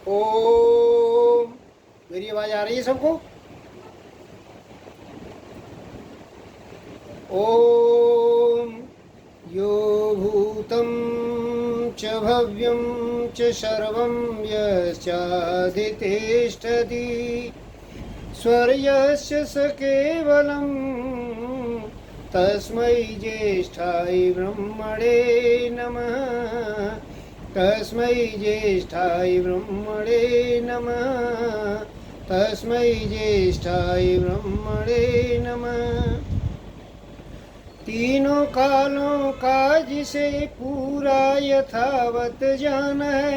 ओम। मेरी आवाज आ रही है सबको? ओम। यो भूतं च भव्यं च सर्वं यश्चाधितिष्ठति स्वर्यस्य स केवलं तस्मै ज्येष्ठाय ब्रह्मणे नमः। तस्मै ज्येष्ठाय ब्रह्मणे नमः। तस्मै ज्येष्ठाय ब्रह्मणे नमः। तीनों कालों का जिसे पूरा यथावत जान है,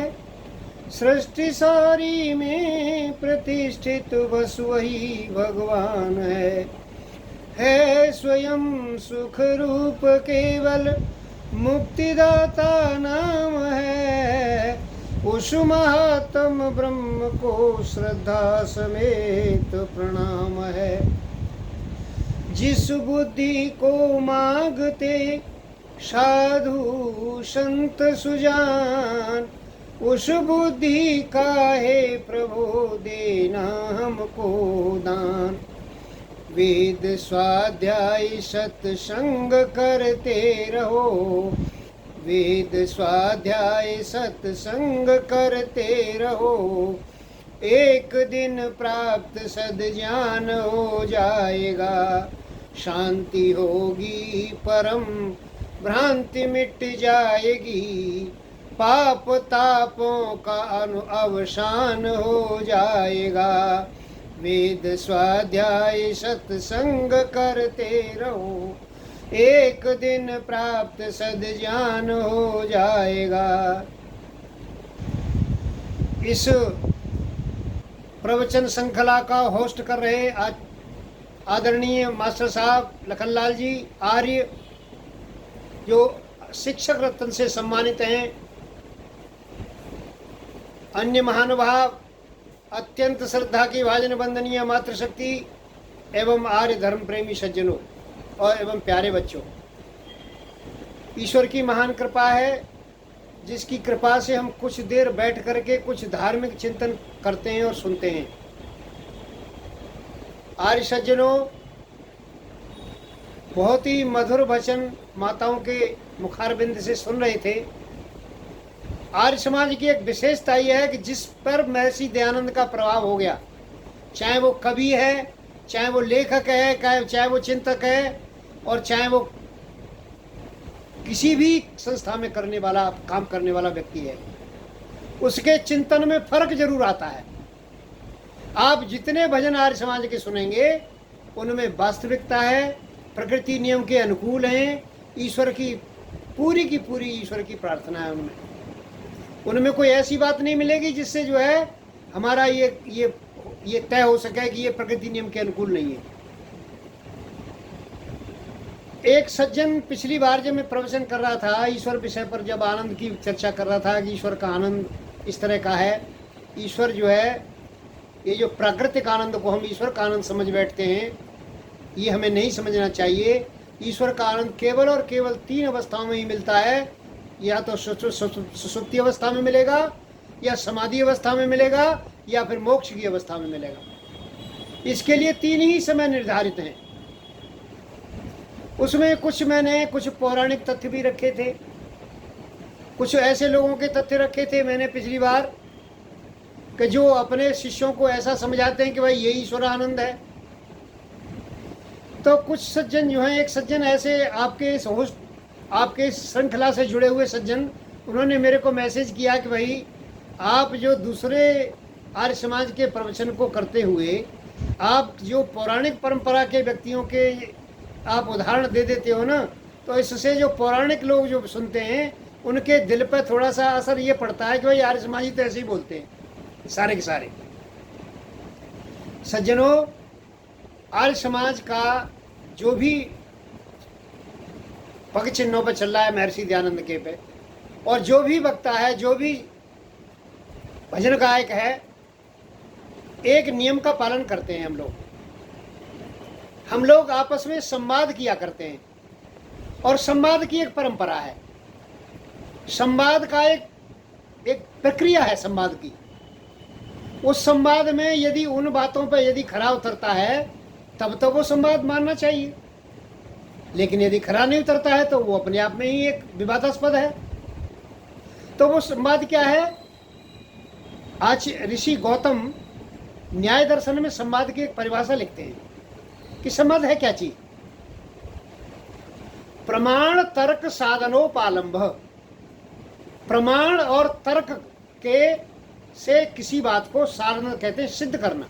सृष्टि सारी में प्रतिष्ठित बस वही भगवान है स्वयं सुख रूप केवल मुक्तिदाता नाम है। उस महात्म ब्रह्म को श्रद्धा समेत प्रणाम है। जिस बुद्धि को मांगते साधु संत सुजान, उस बुद्धि का है प्रभु देना हमको दान। वेद स्वाध्याय सत्संग करते रहो, वेद स्वाध्याय सत्संग करते रहो। एक दिन प्राप्त सद्ज्ञान हो जाएगा, शांति होगी परम भ्रांति मिट जाएगी। पाप तापों का अवसान हो जाएगा। वेद स्वाध्याय सत्संग करते रहो, एक दिन प्राप्त सद्ज्ञान हो जाएगा। इस प्रवचन श्रृंखला का होस्ट कर रहे आज आदरणीय मास्टर साहब लखनलाल जी आर्य, जो शिक्षक रत्न से सम्मानित हैं। अन्य महानुभाव, अत्यंत श्रद्धा की भाजन वंदनीय मातृशक्ति एवं आर्य धर्म प्रेमी सज्जनों और एवं प्यारे बच्चों, ईश्वर की महान कृपा है, जिसकी कृपा से हम कुछ देर बैठ करके कुछ धार्मिक चिंतन करते हैं और सुनते हैं। आर्य सज्जनों, बहुत ही मधुर वचन माताओं के मुखारबिंद से सुन रहे थे। आर्य समाज की एक विशेषता यह है कि जिस पर महर्षि दयानंद का प्रभाव हो गया, चाहे वो कवि है, चाहे वो लेखक है, चाहे वो चिंतक है, और चाहे वो किसी भी संस्था में करने वाला काम करने वाला व्यक्ति है, उसके चिंतन में फर्क जरूर आता है। आप जितने भजन आर्य समाज के सुनेंगे उनमें वास्तविकता है, प्रकृति नियम के अनुकूल हैं, ईश्वर की पूरी ईश्वर की प्रार्थना है। उनमें कोई ऐसी बात नहीं मिलेगी जिससे जो है हमारा ये तय हो सके कि ये प्रकृति नियम के अनुकूल नहीं है। एक सज्जन पिछली बार जब मैं प्रवचन कर रहा था ईश्वर विषय पर, जब आनंद की चर्चा कर रहा था कि ईश्वर का आनंद इस तरह का है, ईश्वर जो है, ये जो प्राकृतिक आनंद को हम ईश्वर का आनंद समझ बैठते हैं, ये हमें नहीं समझना चाहिए। ईश्वर का आनंद केवल और केवल 3 अवस्थाओं में ही मिलता है। या तो सुषुप्ति अवस्था में मिलेगा, या समाधि अवस्था में मिलेगा, या फिर मोक्ष की अवस्था में मिलेगा। इसके लिए 3 ही समय निर्धारित हैं। उसमें कुछ पौराणिक तथ्य भी रखे थे, कुछ ऐसे लोगों के तथ्य रखे थे मैंने पिछली बार, कि जो अपने शिष्यों को ऐसा समझाते हैं कि भाई ये ईश्वर आनंद है। तो कुछ सज्जन जो हैं, एक सज्जन ऐसे आपके श्रृंखला से जुड़े हुए सज्जन, उन्होंने मेरे को मैसेज किया कि भाई आप जो दूसरे आर्य समाज के प्रवचन को करते हुए आप जो पौराणिक परंपरा के व्यक्तियों के आप उदाहरण दे देते हो ना, तो इससे जो पौराणिक लोग जो सुनते हैं उनके दिल पर थोड़ा सा असर ये पड़ता है कि भाई आर्य समाजी तो ऐसे ही बोलते हैं सारे के सारे। सज्जनों, आर्य समाज का जो भी पग चिन्हों पर चल रहा है महर्षि दयानंद के पे, और जो भी वक्ता है, जो भी भजन गायक है, एक नियम का पालन करते हैं। हम लोग आपस में संवाद किया करते हैं, और संवाद की एक परंपरा है। संवाद का एक प्रक्रिया है संवाद की। उस संवाद में यदि उन बातों पर यदि खरा उतरता है तब तो वो संवाद मानना चाहिए, लेकिन यदि खरा नहीं उतरता है तो वो अपने आप में ही एक विवादास्पद है। तो वो संवाद क्या है? आज ऋषि गौतम न्याय दर्शन में संवाद की एक परिभाषा लिखते हैं कि संवाद है क्या चीज? प्रमाण तर्क साधनोपालंब। प्रमाण और तर्क के से किसी बात को साधन कहते हैं, सिद्ध करना।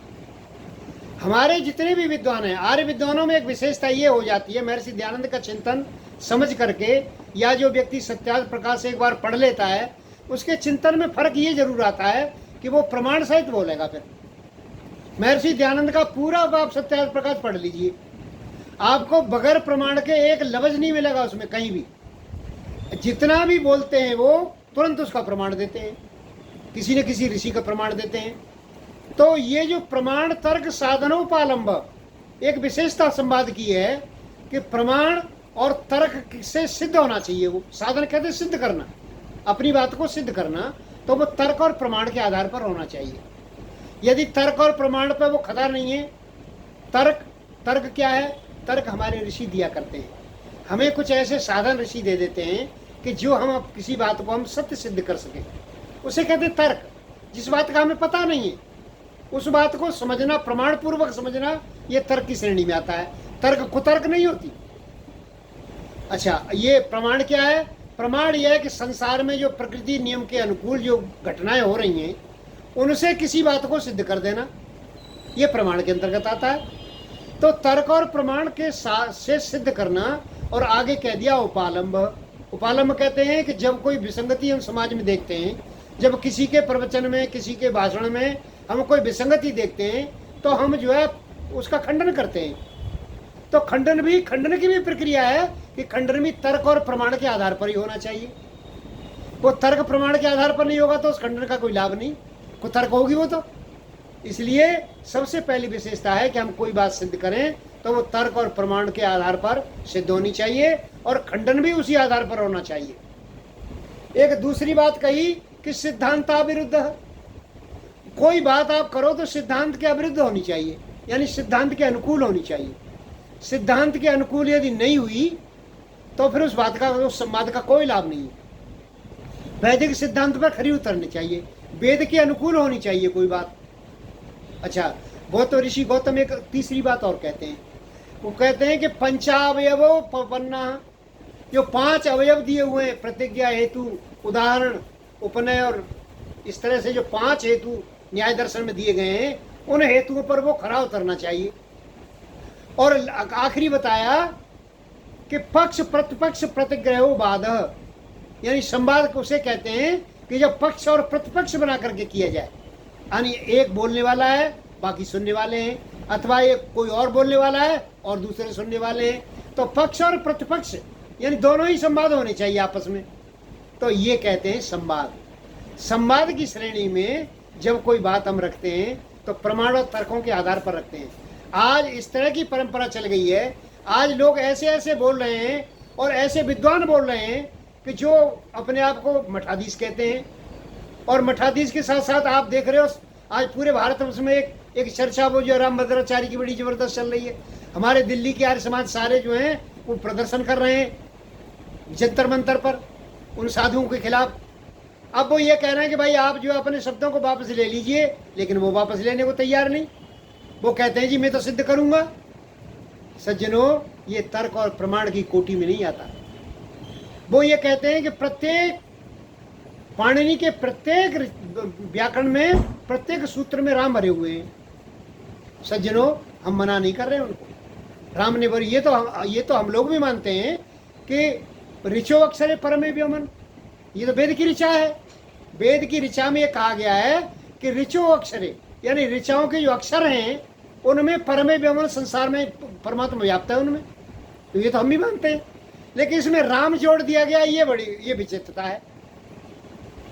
हमारे जितने भी विद्वान हैं, आर्य विद्वानों में एक विशेषता ये हो जाती है, महर्षि दयानंद का चिंतन समझ करके, या जो व्यक्ति सत्यार्थ प्रकाश से एक बार पढ़ लेता है, उसके चिंतन में फर्क ये जरूर आता है कि वो प्रमाण सहित बोलेगा। फिर महर्षि दयानंद का पूरा आप सत्यार्थ प्रकाश पढ़ लीजिए, आपको बगैर प्रमाण के एक लफ्ज नहीं मिलेगा उसमें कहीं भी। जितना भी बोलते हैं वो तुरंत उसका प्रमाण देते हैं, किसी न किसी ऋषि का प्रमाण देते हैं। तो ये जो प्रमाण तर्क साधनोपालंब एक विशेषता संवाद की है कि प्रमाण और तर्क से सिद्ध होना चाहिए। वो साधन कहते हैं सिद्ध करना, अपनी बात को सिद्ध करना, तो वो तर्क और प्रमाण के आधार पर होना चाहिए। यदि तर्क और प्रमाण पर वो खड़ा नहीं है, तर्क क्या है? तर्क हमारे ऋषि दिया करते हैं, हमें कुछ ऐसे साधन ऋषि दे देते हैं कि जो हम अब किसी बात को हम सत्य सिद्ध कर सकें, उसे कहते हैं तर्क। जिस बात का हमें पता नहीं है उस बात को समझना, प्रमाण पूर्वक समझना, ये तर्क की श्रेणी में आता है। तर्क कुतर्क नहीं होती। अच्छा, ये प्रमाण क्या है? प्रमाण यह है कि संसार में जो प्रकृति नियम के अनुकूल जो घटनाएं हो रही हैं उनसे किसी बात को सिद्ध कर देना, ये प्रमाण के अंतर्गत आता है। तो तर्क और प्रमाण के से सिद्ध करना, और आगे कह दिया उपालंब। उपालंब कहते हैं कि जब कोई विसंगति हम समाज में देखते हैं, जब किसी के प्रवचन में, किसी के भाषण में हम कोई विसंगति देखते हैं तो हम जो है उसका खंडन करते हैं। तो खंडन की भी प्रक्रिया है कि खंडन भी तर्क और प्रमाण के आधार पर ही होना चाहिए। वो तर्क प्रमाण के आधार पर नहीं होगा तो उस खंडन का कोई लाभ नहीं, कुतर्क होगी वो तो। इसलिए सबसे पहली विशेषता है कि हम कोई बात सिद्ध करें तो वो तर्क और प्रमाण के आधार पर सिद्ध होनी चाहिए, और खंडन भी उसी आधार पर होना चाहिए। एक दूसरी बात कही कि सिद्धांताविरुद्ध, कोई बात आप करो तो सिद्धांत के अविरुद्ध होनी चाहिए, यानी सिद्धांत के अनुकूल होनी चाहिए। सिद्धांत के अनुकूल यदि नहीं हुई तो फिर उस बात का, उस संवाद का कोई लाभ नहीं है। वैदिक सिद्धांत पर खरी उतरनी चाहिए, वेद के अनुकूल होनी चाहिए कोई बात। अच्छा, ऋषि गौतम एक तीसरी बात और कहते हैं, वो कहते हैं कि पंचावयवो पन्ना, जो 5 अवयव दिए हुए हैं, प्रतिज्ञा, हेतु, उदाहरण, उपनय, और इस तरह से जो 5 हेतु न्याय दर्शन में दिए गए हैं, उन हेतुओं पर वो खरा उतरना चाहिए। और आखिरी बताया कि पक्ष प्रतिपक्ष प्रतिग्रहो बाध, यानी संवाद उसे कहते हैं कि जब पक्ष और प्रतिपक्ष बना करके किया जाए, यानी एक बोलने वाला है बाकी सुनने वाले हैं, अथवा एक कोई और बोलने वाला है और दूसरे सुनने वाले हैं, तो पक्ष और प्रतिपक्ष यानी दोनों ही संवाद होने चाहिए आपस में। तो ये कहते हैं संवाद। संवाद की श्रेणी में जब कोई बात हम रखते हैं तो प्रमाण और तर्कों के आधार पर रखते हैं। आज इस तरह की परंपरा चल गई है, आज लोग ऐसे ऐसे बोल रहे हैं और ऐसे विद्वान बोल रहे हैं कि जो अपने आप को मठाधीश कहते हैं, और मठाधीश के साथ साथ आप देख रहे हो आज पूरे भारतवर्ष में एक चर्चा वो जो राम भद्राचार्य की बड़ी जबरदस्त चल रही है। हमारे दिल्ली के आर्य समाज सारे जो हैं वो प्रदर्शन कर रहे हैं जंतर मंतर पर उन साधुओं के खिलाफ। अब वो ये कह रहे हैं कि भाई आप जो अपने शब्दों को वापस ले लीजिए, लेकिन वो वापस लेने को तैयार नहीं। वो कहते हैं जी मैं तो सिद्ध करूंगा। सज्जनों, ये तर्क और प्रमाण की कोटि में नहीं आता। वो ये कहते हैं कि प्रत्येक पाणिनि के प्रत्येक व्याकरण में, प्रत्येक सूत्र में राम भरे हुए हैं। सज्जनों, हम मना नहीं कर रहे हैं उनको, राम ने भरे। ये तो हम लोग भी मानते हैं कि ऋचो अक्षरे परमे व्योमन, ये तो वेद की ऋचा है। वेद की ऋचा में ये कहा गया है कि ऋचो अक्षरे, यानी ऋचाओं के जो अक्षर हैं उनमें परमे व्योमन, संसार में परमात्मा व्याप्त है उनमें। तो ये तो हम भी मानते हैं, लेकिन इसमें राम जोड़ दिया गया, ये विचित्रता है।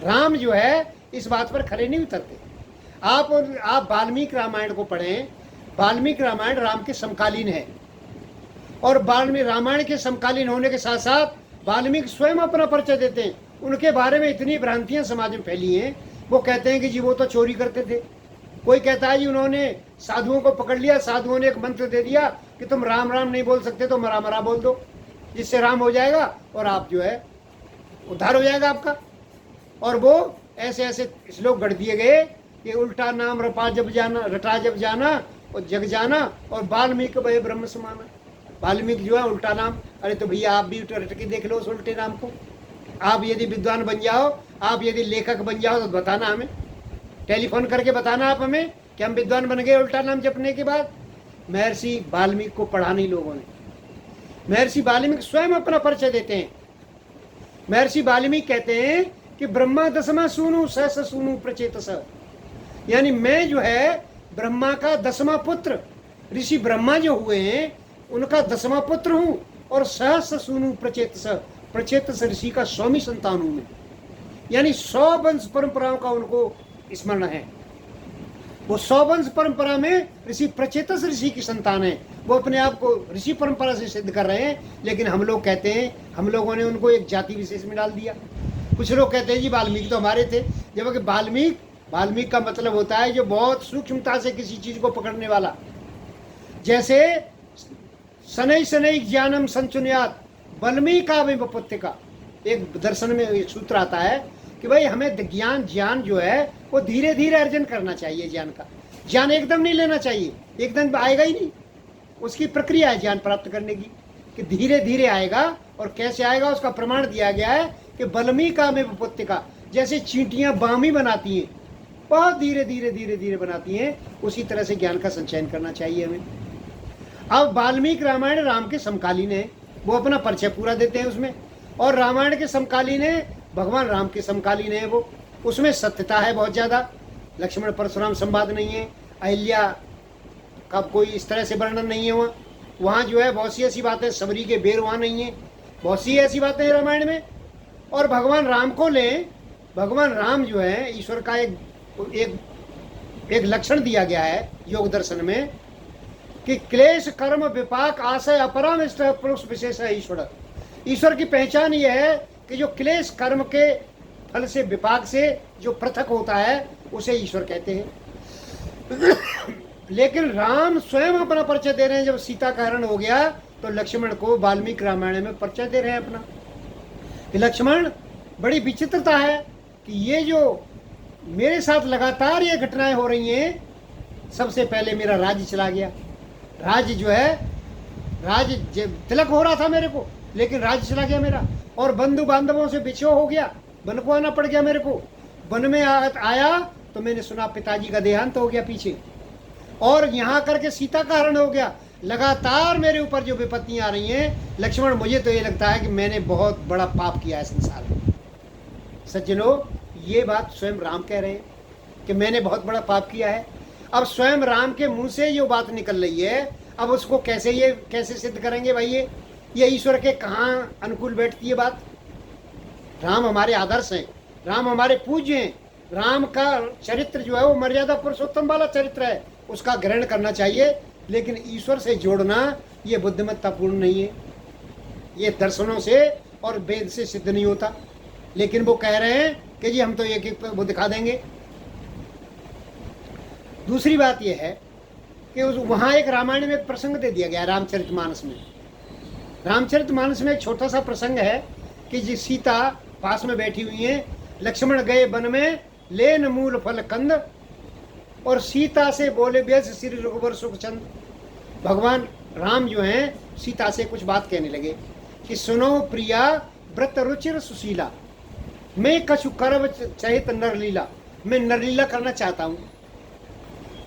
राम जो है इस बात पर खरे नहीं उतरते। आप वाल्मीकि रामायण को पढ़ें, वाल्मीकि रामायण राम के समकालीन है, और वाल्मीकि रामायण के समकालीन होने के साथ साथ वाल्मीकि स्वयं अपना परिचय देते हैं। उनके बारे में इतनी भ्रांतियां समाज में फैली हैं। वो कहते हैं कि जी वो तो चोरी करते थे, कोई कहता है जी उन्होंने साधुओं को पकड़ लिया, साधुओं ने एक मंत्र दे दिया कि तुम राम राम नहीं बोल सकते तो मरा मरा बोल दो, जिससे राम हो जाएगा और आप जो है उद्धार हो जाएगा आपका। और वो ऐसे ऐसे श्लोक गढ़ दिए गए कि उल्टा नाम रटा जब जाना और जग जाना, और वाल्मीकि भय ब्रह्म समाना। वाल्मीकि जो है उल्टा नाम, अरे तो भैया आप भी रट के देख लो उस उल्टे नाम को। आप यदि विद्वान बन जाओ, आप यदि लेखक बन जाओ तो बताना हमें, टेलीफोन करके बताना आप हमें कि हम विद्वान बन गए उल्टा नाम जपने के बाद। महर्षि वाल्मीकि को पढ़ा नहीं लोगों ने। महर्षि वाल्मीकि स्वयं अपना परिचय देते हैं। महर्षि वाल्मीकि कहते हैं कि ब्रह्मा दसमा सूनु सहस सूनु प्रचेतस, यानी मैं जो है ब्रह्मा का 10वां पुत्र, ऋषि ब्रह्मा जो हुए हैं उनका 10वां पुत्र हूं, और सहस सूनु प्रचेतस, प्रचेतस ऋषि का 100वीं संतान हूं मैं। यानी 100 वंश परंपराओं का उनको स्मरण है। वो 100 वंश परंपरा में ऋषि प्रचेतस ऋषि की संतान है। वो अपने आप को ऋषि परंपरा से सिद्ध कर रहे हैं, लेकिन हम लोग कहते हैं, हम लोगों ने उनको एक जाति विशेष में डाल दिया। कुछ लोग कहते हैं जी वाल्मीकि तो हमारे थे, जबकि वाल्मीकि का मतलब होता है जो बहुत सूक्ष्मता से किसी चीज को पकड़ने वाला। जैसे शनै शनै ज्ञानम संचुन्यात वाल्मीकाविव पुत्तिका, एक दर्शन में एक सूत्र आता है कि भाई हमें ज्ञान जो है वो धीरे धीरे अर्जन करना चाहिए। ज्ञान एकदम नहीं लेना चाहिए, एकदम आएगा ही नहीं। उसकी प्रक्रिया है ज्ञान प्राप्त करने की, कि धीरे धीरे आएगा। और कैसे आएगा उसका प्रमाण दिया गया है कि वाल्मीकाविव पुत्तिका, जैसे चींटियां बामी बनाती हैं, बहुत धीरे धीरे धीरे धीरे बनाती हैं, उसी तरह से ज्ञान का संचयन करना चाहिए हमें। अब वाल्मीकि रामायण राम के समकालीन है, वो अपना परिचय पूरा देते हैं उसमें। और रामायण के समकालीन है, भगवान राम के समकालीन है वो, उसमें सत्यता है बहुत ज़्यादा। लक्ष्मण परशुराम संवाद नहीं है, अहिल्या का कोई इस तरह से वर्णन नहीं है वहाँ जो है बहुत सी ऐसी बातें, सबरी के बेर वहाँ नहीं है, बहुत सी ऐसी बातें हैं रामायण में। और भगवान राम को लें, भगवान राम जो है ईश्वर का एक लक्षण दिया गया है योग दर्शन में कि क्लेश कर्म विपाक आशय अपरामिष्ट पुरुष विशेष है ईश्वर। ईश्वर की पहचान ये है कि जो क्लेश कर्म के फल से, विपाक से जो पृथक होता है उसे ईश्वर कहते हैं। लेकिन राम स्वयं अपना परिचय दे रहे हैं। जब सीता का हरण हो गया तो लक्ष्मण को वाल्मीकि रामायण में परिचय दे रहे हैं अपना कि लक्ष्मण, बड़ी विचित्रता है कि ये जो मेरे साथ लगातार ये घटनाएं हो रही हैं, सबसे पहले मेरा राज्य चला गया। राज्य जो है, राज्य तिलक हो रहा था मेरे को, लेकिन राज्य चला गया मेरा। और बंधु बांधवों से बिछो हो गया, वन को आना पड़ गया मेरे को। वन में आया तो मैंने सुना पिताजी का देहांत हो गया पीछे, और यहाँ करके सीता का हरण हो गया। लगातार मेरे ऊपर जो विपत्तियां आ रही हैं लक्ष्मण, मुझे तो ये लगता है कि मैंने बहुत बड़ा पाप किया है संसार में। सज्जनों, ये बात स्वयं राम कह रहे हैं कि मैंने बहुत बड़ा पाप किया है। अब स्वयं राम के मुंह से जो बात निकल रही है, अब उसको कैसे सिद्ध करेंगे भाई? ये ईश्वर के कहाँ अनुकूल बैठती है बात? राम हमारे आदर्श हैं, राम हमारे पूज्य हैं। राम का चरित्र जो है वो मर्यादा पुरुषोत्तम वाला चरित्र है, उसका ग्रहण करना चाहिए। लेकिन ईश्वर से जोड़ना ये बुद्धिमत्तापूर्ण नहीं है, ये दर्शनों से और वेद से सिद्ध नहीं होता। लेकिन वो कह रहे हैं कि जी हम तो एक वो दिखा देंगे। दूसरी बात यह है कि वहाँ एक रामायण में एक प्रसंग दे दिया गया, रामचरितमानस में। रामचरितमानस में एक छोटा सा प्रसंग है कि जी सीता पास में बैठी हुई है, लक्ष्मण गए वन में लेन मूल फल कंद, और सीता से बोले व्यस श्री रघुवर सुख चंद। भगवान राम जो हैं सीता से कुछ बात कहने लगे कि सुनो प्रिया व्रत रुचिर सुशीला, मैं कछु करब चहित नरलीला, मैं नरलीला करना चाहता हूँ।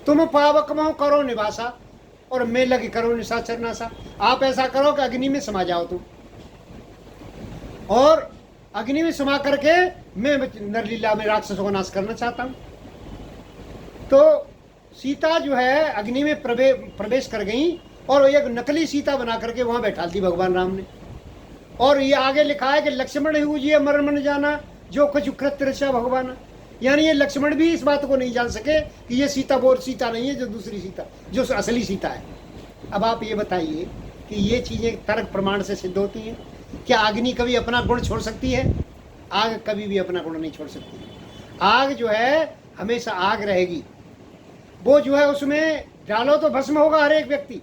तुम पावक मोह करो निवासा, और मैं लगी करो निशाचर नासा। आप ऐसा करो कि अग्नि में समा जाओ तुम, और अग्नि में समा करके मैं नरलीला में राक्षसों का नाश करना चाहता हूँ। तो सीता जो है अग्नि में प्रवेश कर गई, और एक नकली सीता बना करके वहां बैठा दी भगवान राम ने। और ये आगे लिखा है कि लक्ष्मण हुई मरण मन जाना, जो कुछ कृत्य रचा भगवान। यानी ये लक्ष्मण भी इस बात को नहीं जान सके कि ये सीता वो सीता नहीं है, जो दूसरी सीता, जो असली सीता है। अब आप ये बताइए कि ये चीजें तर्क प्रमाण से सिद्ध होती हैं? क्या अग्नि कभी अपना गुण छोड़ सकती है? आग कभी भी अपना गुण नहीं छोड़ सकती। आग जो है हमेशा आग रहेगी। वो जो है उसमें डालो तो भस्म होगा हर एक व्यक्ति।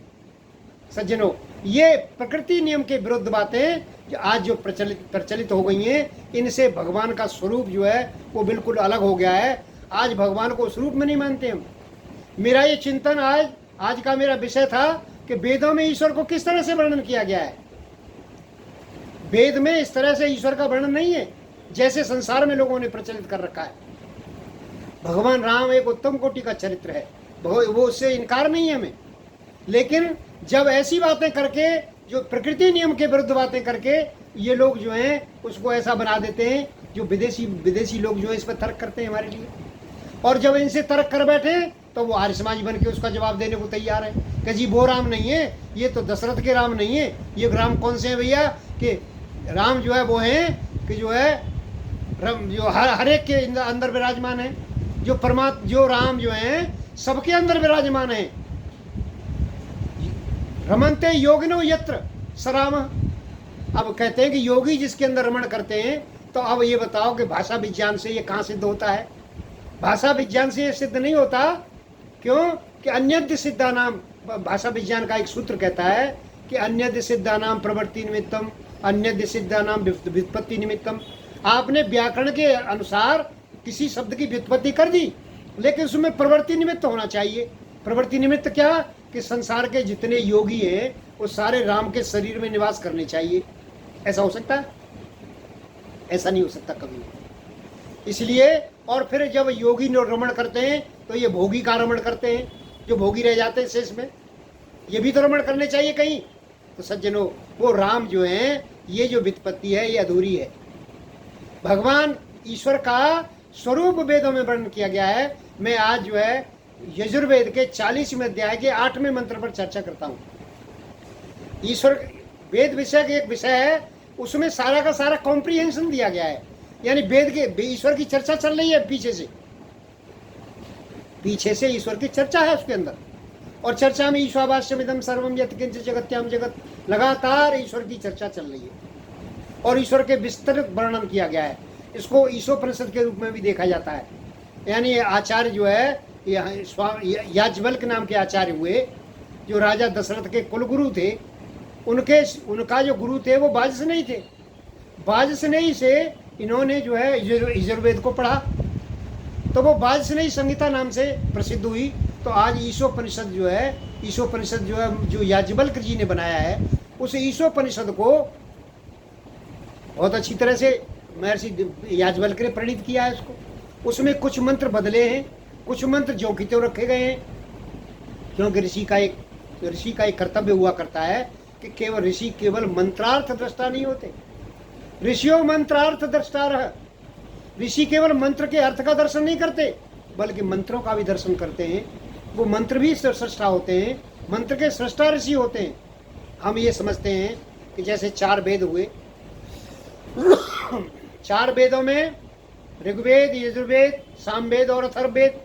सज्जनों, ये प्रकृति नियम के विरुद्ध बातें जो आज जो प्रचलित हो गई हैं, इनसे भगवान का स्वरूप जो है वो बिल्कुल अलग हो गया है। आज भगवान को स्वरूप में नहीं मानते हम। मेरा ये चिंतन आज का मेरा विषय था कि वेदों में ईश्वर को किस तरह से वर्णन किया गया है। वेद में इस तरह से ईश्वर का वर्णन नहीं है जैसे संसार में लोगों ने प्रचलित कर रखा है। भगवान राम एक उत्तम कोटि का चरित्र है, वो उससे इनकार नहीं है हमें। लेकिन जब ऐसी बातें करके, जो प्रकृति नियम के विरुद्ध बातें करके ये लोग जो हैं उसको ऐसा बना देते हैं, जो विदेशी लोग जो है इस पर तर्क करते हैं हमारे लिए, और जब इनसे तर्क कर बैठे तो वो आर्य समाजी बन के उसका जवाब देने को तैयार है कि जी वो राम नहीं है, ये तो दशरथ के राम नहीं है। ये राम कौन से हैं भैया? कि राम जो है वो हैं कि जो है जो हर एक के अंदर विराजमान है, जो राम जो हैं सबके अंदर विराजमान है। रमनते योगिनो यत्र सराम। अब कहते हैं कि योगी जिसके अंदर रमण करते हैं, तो अब ये बताओ कि भाषा विज्ञान से ये कहाँ सिद्ध होता है? भाषा विज्ञान से ये सिद्ध नहीं होता। क्यों? कि अन्यद्य सिद्धा नाम, भाषा विज्ञान का एक सूत्र कहता है कि अन्यद्य सिद्धा नाम प्रवृत्ति निमित्तम, अन्यद्य सिद्धा नाम व्युत्पत्ति निमित्तम। आपने व्याकरण के अनुसार किसी शब्द की व्युत्पत्ति कर दी, लेकिन उसमें प्रवृत्ति निमित्त होना चाहिए। प्रवृत्ति निमित्त क्या? कि संसार के जितने योगी हैं वो सारे राम के शरीर में निवास करने चाहिए। ऐसा हो सकता है? ऐसा नहीं हो सकता कभी। इसलिए और फिर जब योगी रमण करते हैं तो ये भोगी का रमण करते हैं, जो भोगी रह जाते हैं शेष में, ये भी तो रमण करने चाहिए कहीं। तो सज्जनों, वो राम जो हैं, ये जो व्युत्पत्ति है ये अधूरी है। भगवान ईश्वर का स्वरूप वेदों में वर्णन किया गया है। मैं आज जो है यजुर्वेद के 40वें अध्याय के 8वें मंत्र पर चर्चा करता हूँ। ईश्वर वेद विषय के एक विषय है, उसमें सारा का सारा कॉम्प्रिहेंशन दिया गया है। यानी वेद के ईश्वर की चर्चा चल रही है पीछे से ईश्वर की चर्चा है उसके अंदर। और चर्चा में ईश्वावास्यमिदं सर्वम यत् किंचित् जगत्याम जगत, लगातार ईश्वर की चर्चा चल रही है और ईश्वर के विस्तृत वर्णन किया गया है। इसको ईशोपनिषद के रूप में भी देखा जाता है। यानी आचार्य जो है याज्ञवल्क्य नाम के आचार्य हुए, जो राजा दशरथ के कुलगुरु थे। उनका जो गुरु थे वो वाजस्नेयी थे। वाजस्नेयी से इन्होंने जो है यजुर्वेद को पढ़ा, तो वो वाजस्नेयी संहिता नाम से प्रसिद्ध हुई। तो आज ईशोपनिषद जो है जो याज्ञवल्क्य जी ने बनाया है, उस ईशोपनिषद को बहुत अच्छी तरह से महर्षि याज्ञवल्क्य ने प्रणीत किया है उसको। उसमें कुछ मंत्र बदले हैं, कुछ मंत्र जो कि तो रखे गए हैं, क्योंकि ऋषि का एक कर्तव्य हुआ करता है कि ऋषि केवल मंत्रार्थ दृष्टा नहीं होते। ऋषियों मंत्रार्थ दृष्टा रह। ऋषि केवल मंत्र के अर्थ का दर्शन नहीं करते, बल्कि मंत्रों का भी दर्शन करते हैं। वो मंत्र भी सृष्टा होते हैं, मंत्र के सृष्टा ऋषि होते हैं। हम ये समझते हैं कि जैसे 4 वेद हुए, 4 वेदों में ऋग्वेद, यजुर्वेद, सामवेद और अथर्ववेद,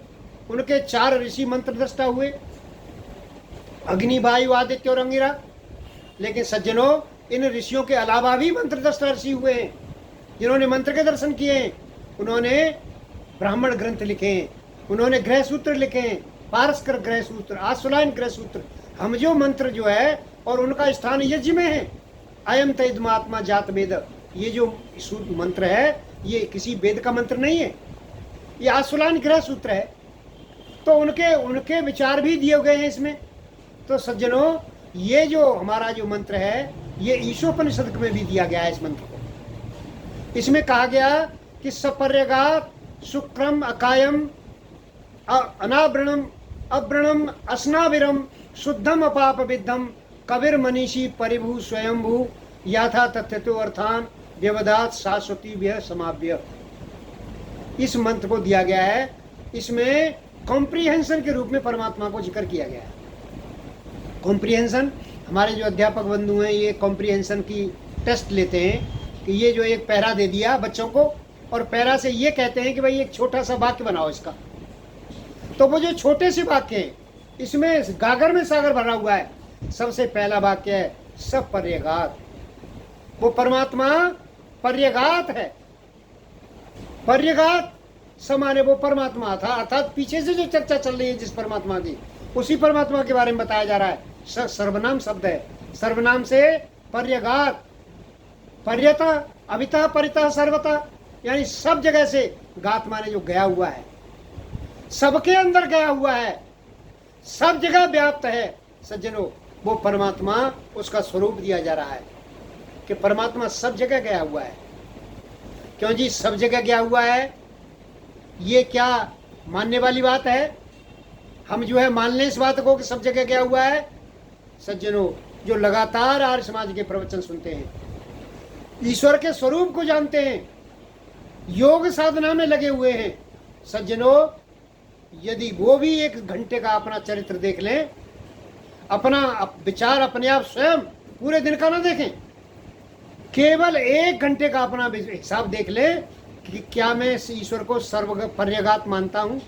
उनके 4 ऋषि मंत्र दृष्टा हुए, अग्नि, वायु, आदित्य और अंगिरा। लेकिन सज्जनों, इन ऋषियों के अलावा भी मंत्र दृष्टा ऋषि हुए हैं जिन्होंने मंत्र के दर्शन किए हैं। उन्होंने ब्राह्मण ग्रंथ लिखे हैं, उन्होंने ग्रह सूत्र लिखे हैं, पारस्कर ग्रह सूत्र, आश्वलायन ग्रह सूत्र। हम जो मंत्र जो है, और उनका स्थान यज्ञ में है। अयम तैद्मात्मा जात वेद, ये जो मंत्र है ये किसी वेद का मंत्र नहीं है, ये आश्वलायन ग्रह सूत्र है। तो उनके विचार भी दिए गए हैं इसमें। तो सज्जनों, ये जो हमारा जो मंत्र है ये ईशोपनिषद में भी दिया गया है। इस मंत्र को इसमें कहा गया कि सपर्यगात शुक्रम अकायम अनावृणम अव्रणम अस्नाविरम शुद्धम अपाप विद्धम कबीर मनीषी परिभू स्वयंभू याथा तथ्यतो अर्थान व्यवधात शाश्वती व्यय समाव्य। इस मंत्र को दिया गया है, इसमें कॉम्प्रिहेंशन के रूप में परमात्मा को जिक्र किया गया है। कॉम्प्रिहेंशन, हमारे जो अध्यापक बंधु हैं ये कॉम्प्रिहेंशन की टेस्ट लेते हैं कि ये जो एक पैरा दे दिया बच्चों को, और पैरा से ये कहते हैं कि भाई एक छोटा सा वाक्य बनाओ इसका। तो वो जो छोटे से वाक्य हैं, इसमें गागर में सागर भरा हुआ है। सबसे पहला वाक्य है सब पर्यगात। वो परमात्मा पर्यगात है। पर्यगात समाने वो परमात्मा था, अर्थात पीछे से जो चर्चा चल रही है जिस परमात्मा की, उसी परमात्मा के बारे में बताया जा रहा है। सर्वनाम शब्द है, सर्वनाम से पर्यगात, पर्यता, अभिता, परिता, सर्वता, यानी सब जगह से। गात माने जो गया हुआ है, सबके अंदर गया हुआ है, सब जगह व्याप्त है। सज्जनों, वो परमात्मा, उसका स्वरूप दिया जा रहा है कि परमात्मा सब जगह गया हुआ है। क्यों जी सब जगह गया हुआ है? ये क्या मानने वाली बात है? हम जो है मान लें इस बात को कि सब जगह गया हुआ है? सज्जनों, जो लगातार आर्य समाज के प्रवचन सुनते हैं, ईश्वर के स्वरूप को जानते हैं, योग साधना में लगे हुए हैं, सज्जनों, यदि वो भी 1 घंटे का अपना चरित्र देख लें, अपना विचार अपने आप स्वयं पूरे दिन का ना देखें, केवल 1 घंटे का अपना हिसाब देख लें कि क्या मैं इस ईश्वर को सर्व पर्यगात मानता हूं,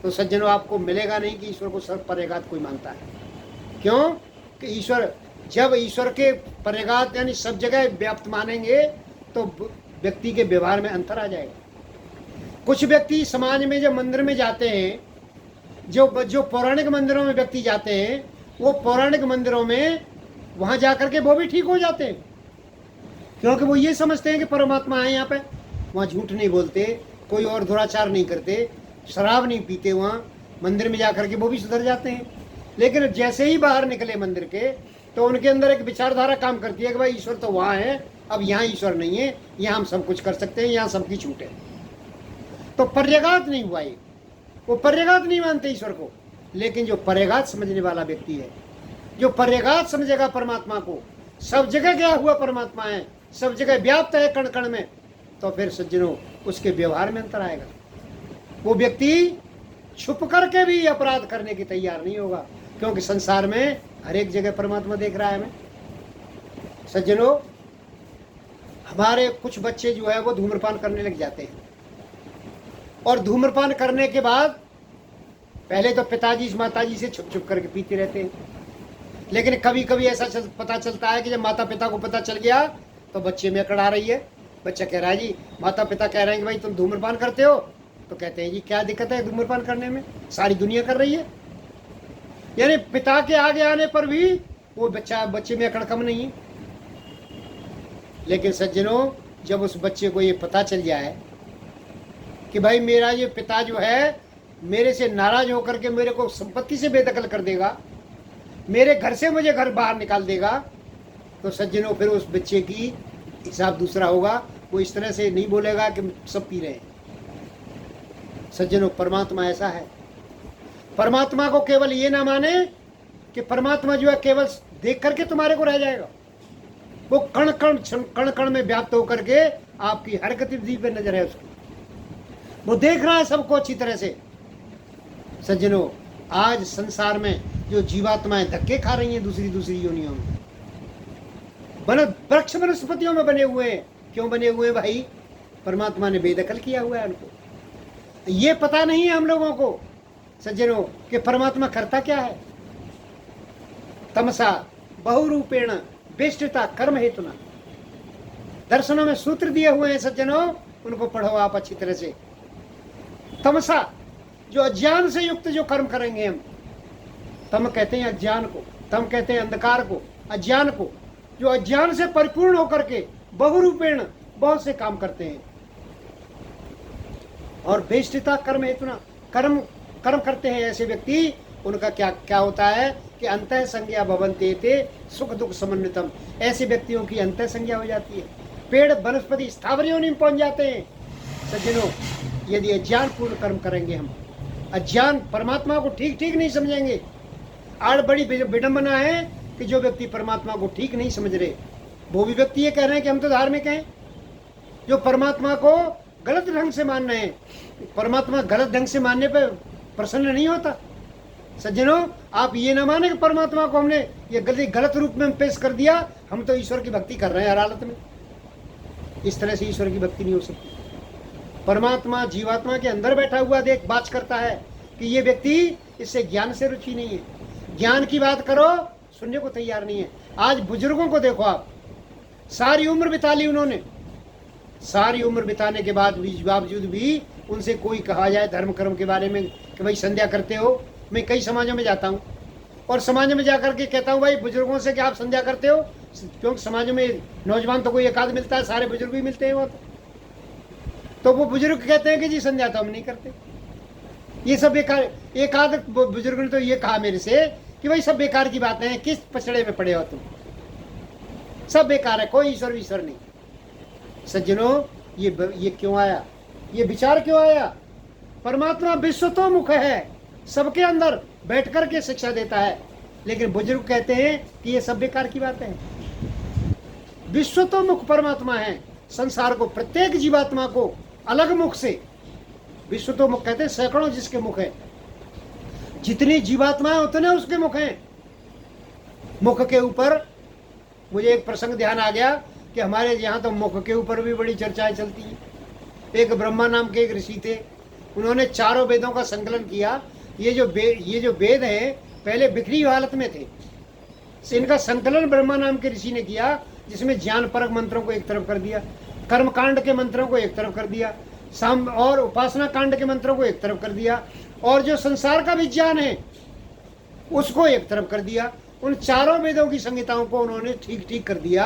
तो सज्जनों आपको मिलेगा नहीं कि ईश्वर को सर्व पर्यगात कोई मानता है। क्यों कि ईश्वर, जब ईश्वर के पर्यगात यानी सब जगह व्याप्त मानेंगे तो व्यक्ति के व्यवहार में अंतर आ जाएगा। कुछ व्यक्ति समाज में जब मंदिर में जाते हैं, जो पौराणिक मंदिरों में व्यक्ति जाते हैं, वो पौराणिक मंदिरों में वहां जाकर के वो भी ठीक हो जाते हैं, क्योंकि वो ये समझते हैं कि परमात्मा है यहाँ पे। वहाँ झूठ नहीं बोलते, कोई और दुराचार नहीं करते, शराब नहीं पीते, वहाँ मंदिर में जाकर के वो भी सुधर जाते हैं। लेकिन जैसे ही बाहर निकले मंदिर के, तो उनके अंदर एक विचारधारा काम करती है कि भाई ईश्वर तो वहाँ है, अब यहाँ ईश्वर नहीं है, यहाँ हम सब कुछ कर सकते हैं, यहाँ सबकी छूट है। तो पर्यगात नहीं हुआ ये, वो पर्यगात नहीं मानते ईश्वर को। लेकिन जो पर्यगात समझने वाला व्यक्ति है, जो पर्यगात समझेगा परमात्मा को, सब जगह गया हुआ परमात्मा है, सब जगह व्याप्त है कण कण में, तो फिर सज्जनों उसके व्यवहार में अंतर आएगा। वो व्यक्ति छुप करके भी अपराध करने की तैयार नहीं होगा, क्योंकि संसार में हर एक जगह परमात्मा देख रहा है हमें। सज्जनों, हमारे कुछ बच्चे जो है वो धूम्रपान करने लग जाते हैं, और धूम्रपान करने के बाद पहले तो पिताजी माताजी से छुप छुप करके पीते रहते हैं, लेकिन कभी कभी ऐसा पता चलता है कि जब माता पिता को पता चल गया तो बच्चे में अकड़ आ रही है। बच्चा कह रहा है जी, माता पिता कह रहे हैं कि भाई तुम धूम्रपान करते हो, तो कहते हैं जी क्या दिक्कत है धूम्रपान करने में, सारी दुनिया कर रही है। यानी पिता के आगे आने पर भी वो बच्चे में अकड़ कम नहीं है। लेकिन सज्जनों, जब उस बच्चे को ये पता चल जाए कि भाई मेरा ये पिता जो है मेरे से नाराज होकर के मेरे को संपत्ति से बेदखल कर देगा, मेरे घर से मुझे घर बाहर निकाल देगा, तो सज्जनों फिर उस बच्चे की हिसाब दूसरा होगा। वो इस तरह से नहीं बोलेगा कि सब पी रहे हैं। सज्जनों, परमात्मा ऐसा है। परमात्मा को केवल ये ना माने कि परमात्मा जो है केवल देख करके तुम्हारे को रह जाएगा। वो कण कण में व्याप्त होकर के आपकी हर गतिविधि पे नजर है उसकी, वो देख रहा है सबको अच्छी तरह से। सज्जनों, आज संसार में जो जीवात्माएं धक्के खा रही हैं दूसरी योनियों में, वृक्ष वनस्पतियों में बने हुए हैं। क्यों बने हुए हैं भाई? परमात्मा ने बेदखल किया हुआ है उनको। ये पता नहीं है हम लोगों को सज्जनों कि परमात्मा करता क्या है। तमसा बहुरूपेण वेष्टिता कर्म हेतुना, दर्शनों में सूत्र दिए हुए हैं सज्जनों, उनको पढ़ो आप अच्छी तरह से। तमसा, जो अज्ञान से युक्त जो कर्म करेंगे हम, तम कहते हैं अज्ञान को, तम कहते हैं अंधकार को, अज्ञान को, जो अज्ञान से परिपूर्ण होकर के बहुरूपेण बहुत से काम करते हैं। और वेष्टिता कर्म हेतुना, कर्म करते हैं ऐसे व्यक्ति, उनका क्या होता है कि अंतः संज्ञा भवन्ते ते सुख दुख समन्वितम। ऐसे व्यक्तियों की अंतः संज्ञा हो जाती है, पेड़ वनस्पति स्थावर योनि में पहुंच जाते हैं। सज्जनों, यदि अज्ञान पूर्ण कर्म करेंगे, हम अज्ञान परमात्मा को ठीक नहीं समझेंगे। आड़ बड़ी विडंबना है कि जो व्यक्ति परमात्मा को ठीक नहीं समझ रहे, वो भी व्यक्ति ये कह रहे हैं कि हम तो धार्मिक हैं। जो परमात्मा को गलत ढंग से मान रहे हैं, परमात्मा गलत ढंग से मानने पर प्रसन्न नहीं होता। सज्जनों, आप ये ना माने कि परमात्मा को हमने ये गलत रूप में पेश कर दिया, हम तो ईश्वर की भक्ति कर रहे हैं हर हालत में। इस तरह से ईश्वर की भक्ति नहीं हो सकती। परमात्मा जीवात्मा के अंदर बैठा हुआ देख बात करता है कि ये व्यक्ति, इससे ज्ञान से रुचि नहीं है। ज्ञान की बात करो, सुनने को तैयार नहीं है। आज बुजुर्गों को देखो आप, सारी उम्र बिता ली उन्होंने, सारी उम्र बिताने के बाद भी बावजूद भी उनसे कोई कहा जाए धर्म कर्म के बारे में कि भाई संध्या करते हो। मैं कई समाजों में जाता हूँ और समाज में जाकर के कहता हूँ भाई बुजुर्गों से कि आप संध्या करते हो, क्योंकि समाज में नौजवान तो कोई एक आध मिलता है, सारे बुजुर्ग भी मिलते हैं वहाँ तो वो बुजुर्ग कहते हैं कि जी संध्या तो हम नहीं करते। ये सब बेकार। एक आध बुजुर्ग ने तो ये कहा मेरे से कि भाई सब बेकार की बातें हैं, किस पछड़े में पड़े हो तुम, सब बेकार है, कोई ईश्वर ईश्वर नहीं। सज्जनों, ये क्यों आया, ये विचार क्यों आया? परमात्मा विश्वतोमुख है, सबके अंदर बैठ कर के शिक्षा देता है, लेकिन बुजुर्ग कहते हैं कि ये सब बेकार की बातें हैं। विश्वतोमुख परमात्मा है, संसार को, प्रत्येक जीवात्मा को अलग मुख से, विश्वतोमुख कहते हैं सैकड़ों जिसके मुख है, जितनी जीवात्मा है उतने उसके मुख हैं। मुख के ऊपर मुझे एक प्रसंग ध्यान आ गया कि हमारे यहाँ तो मुख के ऊपर भी बड़ी चर्चाएं चलती हैं। एक ब्रह्मा नाम के एक ऋषि थे, उन्होंने चारों वेदों का संकलन किया। ये जो वेद हैं पहले बिखरी हालत में थे, इनका संकलन ब्रह्मा नाम के ऋषि ने किया, जिसमें ज्ञान परक मंत्रों को एक तरफ कर दिया, कर्म कांड के मंत्रों को एक तरफ कर दिया, साम और उपासना कांड के मंत्रों को एक तरफ कर दिया, और जो संसार का विज्ञान है उसको एक तरफ कर दिया। उन चारों वेदों की संहिताओं को उन्होंने ठीक ठीक कर दिया।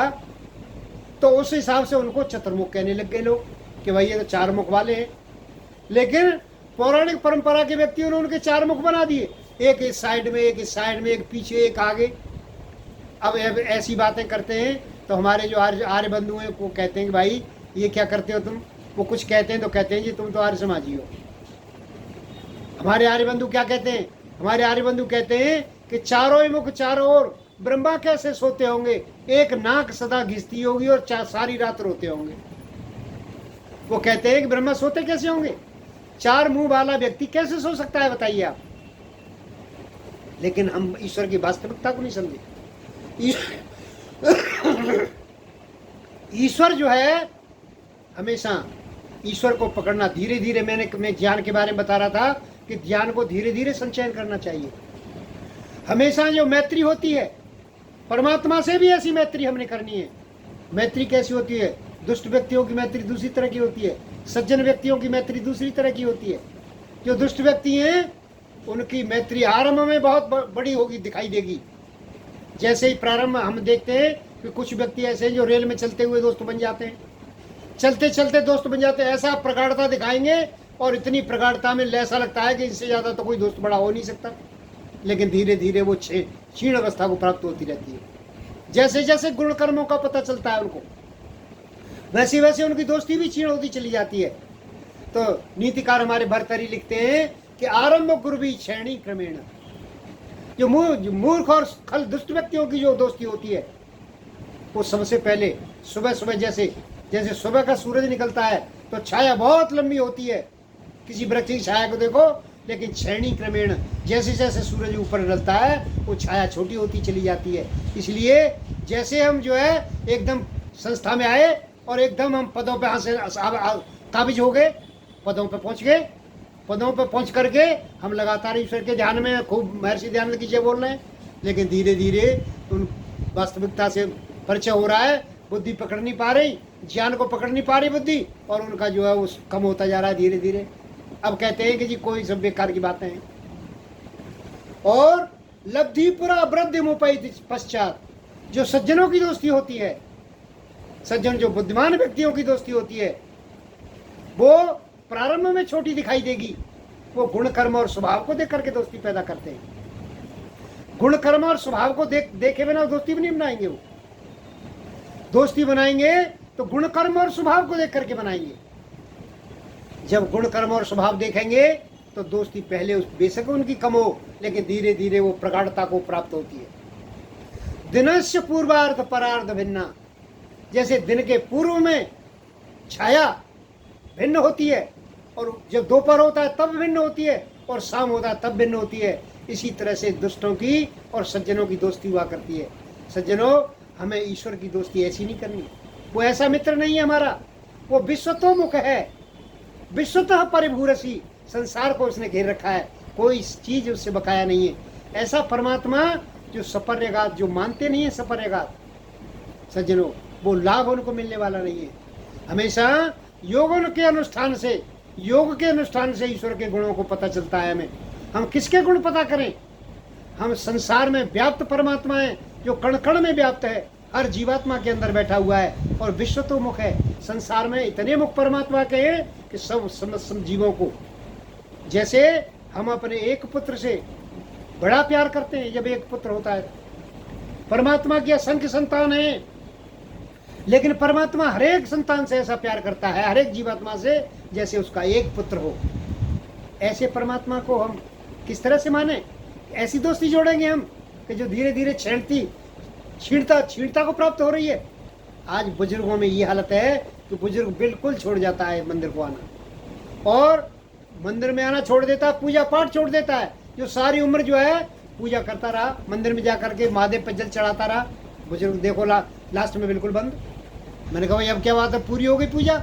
तो उस हिसाब से उनको चतुर्मुख कहने लग गए लोग कि भाई ये तो चार मुख वाले हैं। लेकिन पौराणिक परंपरा के व्यक्तियों ने उनके चार मुख बना दिए, एक इस साइड में, एक इस साइड में, एक पीछे, एक आगे। अब ऐसी बातें करते हैं तो हमारे जो आर्य बंधु हैं वो कहते हैं कि भाई ये क्या करते हो तुम। वो कुछ कहते हैं तो कहते हैं जी तुम तो आर्य समाजी हो। हमारे आर्य बंधु क्या कहते हैं? हमारे आर्य बंधु कहते हैं कि चारों ही मुख चारों ओर, ब्रह्मा कैसे सोते होंगे, एक नाक सदा घिसती होगी और सारी रात रोते होंगे। वो कहते हैं कि ब्रह्मा सोते कैसे होंगे, चार मुंह वाला व्यक्ति कैसे सो सकता है बताइए आप। लेकिन हम ईश्वर की वास्तविकता को नहीं समझे। ईश्वर जो है हमेशा, ईश्वर को पकड़ना धीरे धीरे, मैं ज्ञान के बारे में बता रहा था कि ज्ञान को धीरे धीरे संचयन करना चाहिए। हमेशा जो मैत्री होती है परमात्मा से भी ऐसी मैत्री हमने करनी है। मैत्री कैसी होती है? दुष्ट व्यक्तियों की मैत्री दूसरी तरह की होती है, सज्जन व्यक्तियों की मैत्री दूसरी तरह की होती है। जो दुष्ट व्यक्ति हैं उनकी मैत्री आरंभ में बहुत बड़ी होगी, दिखाई देगी। जैसे ही प्रारंभ हम देखते हैं कि कुछ व्यक्ति ऐसे हैं जो रेल में चलते हुए दोस्त बन जाते हैं, चलते चलते दोस्त बन जाते हैं, ऐसा प्रगाढ़ता दिखाएंगे और इतनी प्रगाढ़ता में ऐसा लगता है कि इससे ज़्यादा तो कोई दोस्त बड़ा हो नहीं सकता। लेकिन धीरे धीरे वो क्षीण अवस्था को प्राप्त होती रहती है। जैसे जैसे गुण कर्मों का पता चलता है उनको, वैसे वैसे उनकी दोस्ती भी क्षीण होती चली जाती है। तो नीतिकार हमारे भर्तरी लिखते हैं कि आरंभ गुरु भी क्षैणी क्रमेण। जो मूर्ख और खल दुष्ट व्यक्तियों की जो दोस्ती होती है वो सबसे पहले सुबह सुबह, जैसे सुबह का सूरज निकलता है तो छाया बहुत लंबी होती है, किसी वृक्ष की छाया को देखो, लेकिन क्षैणी क्रमेण जैसे जैसे सूरज ऊपर निकलता है वो छाया छोटी होती चली जाती है। इसलिए जैसे हम जो है एकदम संस्था में आए और एकदम हम पदों पे हासिल काबिज हो गए, पदों पे पहुंच गए, पदों पे पहुंच करके हम लगातार ईश्वर के ध्यान में खूब महर्षि दयानंद की जय बोल रहे हैं। लेकिन धीरे धीरे उन वास्तविकता से परिचय हो रहा है, बुद्धि पकड़ नहीं पा रही, ज्ञान को पकड़ नहीं पा रही बुद्धि, और उनका जो है वो कम होता जा रहा है धीरे धीरे। अब कहते हैं कि जी कोई सब बेकार की बातें हैं। और लब्धि पुरा वृद्धि मुपैति पश्चात, जो सज्जनों की दोस्ती होती है, सज्जन जो बुद्धिमान व्यक्तियों की दोस्ती होती है, वो प्रारंभ में छोटी दिखाई देगी। वो गुण कर्म और स्वभाव को देख करके दोस्ती पैदा करते हैं। गुण कर्म और स्वभाव को देखे बिना दोस्ती भी नहीं बनाएंगे। वो दोस्ती बनाएंगे तो गुण कर्म और स्वभाव को देख करके बनाएंगे। जब गुण कर्म और स्वभाव देखेंगे तो दोस्ती पहले बेशक उनकी कम हो, लेकिन धीरे धीरे वो प्रगाढ़ता को प्राप्त होती है। दिनस्य पूर्वार्ध परार्ध भिन्ना, जैसे दिन के पूर्व में छाया भिन्न होती है और जब दोपहर होता है तब भिन्न होती है और शाम होता है तब भिन्न होती है, इसी तरह से दुष्टों की और सज्जनों की दोस्ती हुआ करती है। सज्जनों, हमें ईश्वर की दोस्ती ऐसी नहीं करनी। वो ऐसा मित्र नहीं है हमारा, वो विश्वतोमुख है, विश्वतः परिभूरसी, संसार को उसने घेर रखा है, कोई चीज उससे बकाया नहीं है। ऐसा परमात्मा जो सपर्यगात, जो मानते नहीं है सपर्यगात, सज्जनों, वो लाभ उनको मिलने वाला नहीं है। हमेशा योगन के अनुष्ठान से, योग के अनुष्ठान से ईश्वर के गुणों को पता चलता है हमें। हम किसके गुण पता करें? हम संसार में व्याप्त परमात्मा है, जो कण कण में व्याप्त है, हर जीवात्मा के अंदर बैठा हुआ है और विश्व तो मुख है। संसार में इतने मुख परमात्मा के हैं कि सब जीवों को, जैसे हम अपने एक पुत्र से बड़ा प्यार करते हैं जब एक पुत्र होता है। परमात्मा की असंख्य संतान है, लेकिन परमात्मा हरेक संतान से ऐसा प्यार करता है, हरेक जीवात्मा से, जैसे उसका एक पुत्र हो। ऐसे परमात्मा को हम किस तरह से माने? ऐसी दोस्ती जोड़ेंगे हम कि जो धीरे धीरे छीणता को प्राप्त हो रही है। आज बुजुर्गों में ये हालत है कि बुजुर्ग बिल्कुल छोड़ जाता है मंदिर को आना, और मंदिर में आना छोड़ देता है, पूजा पाठ छोड़ देता है। जो सारी उम्र जो है पूजा करता रहा, मंदिर में जा करके महादेव पे जल चढ़ाता रहा, बुजुर्ग देखो लास्ट में बिल्कुल बंद। मैंने कहा भाई अब क्या बात है, पूरी हो गई पूजा?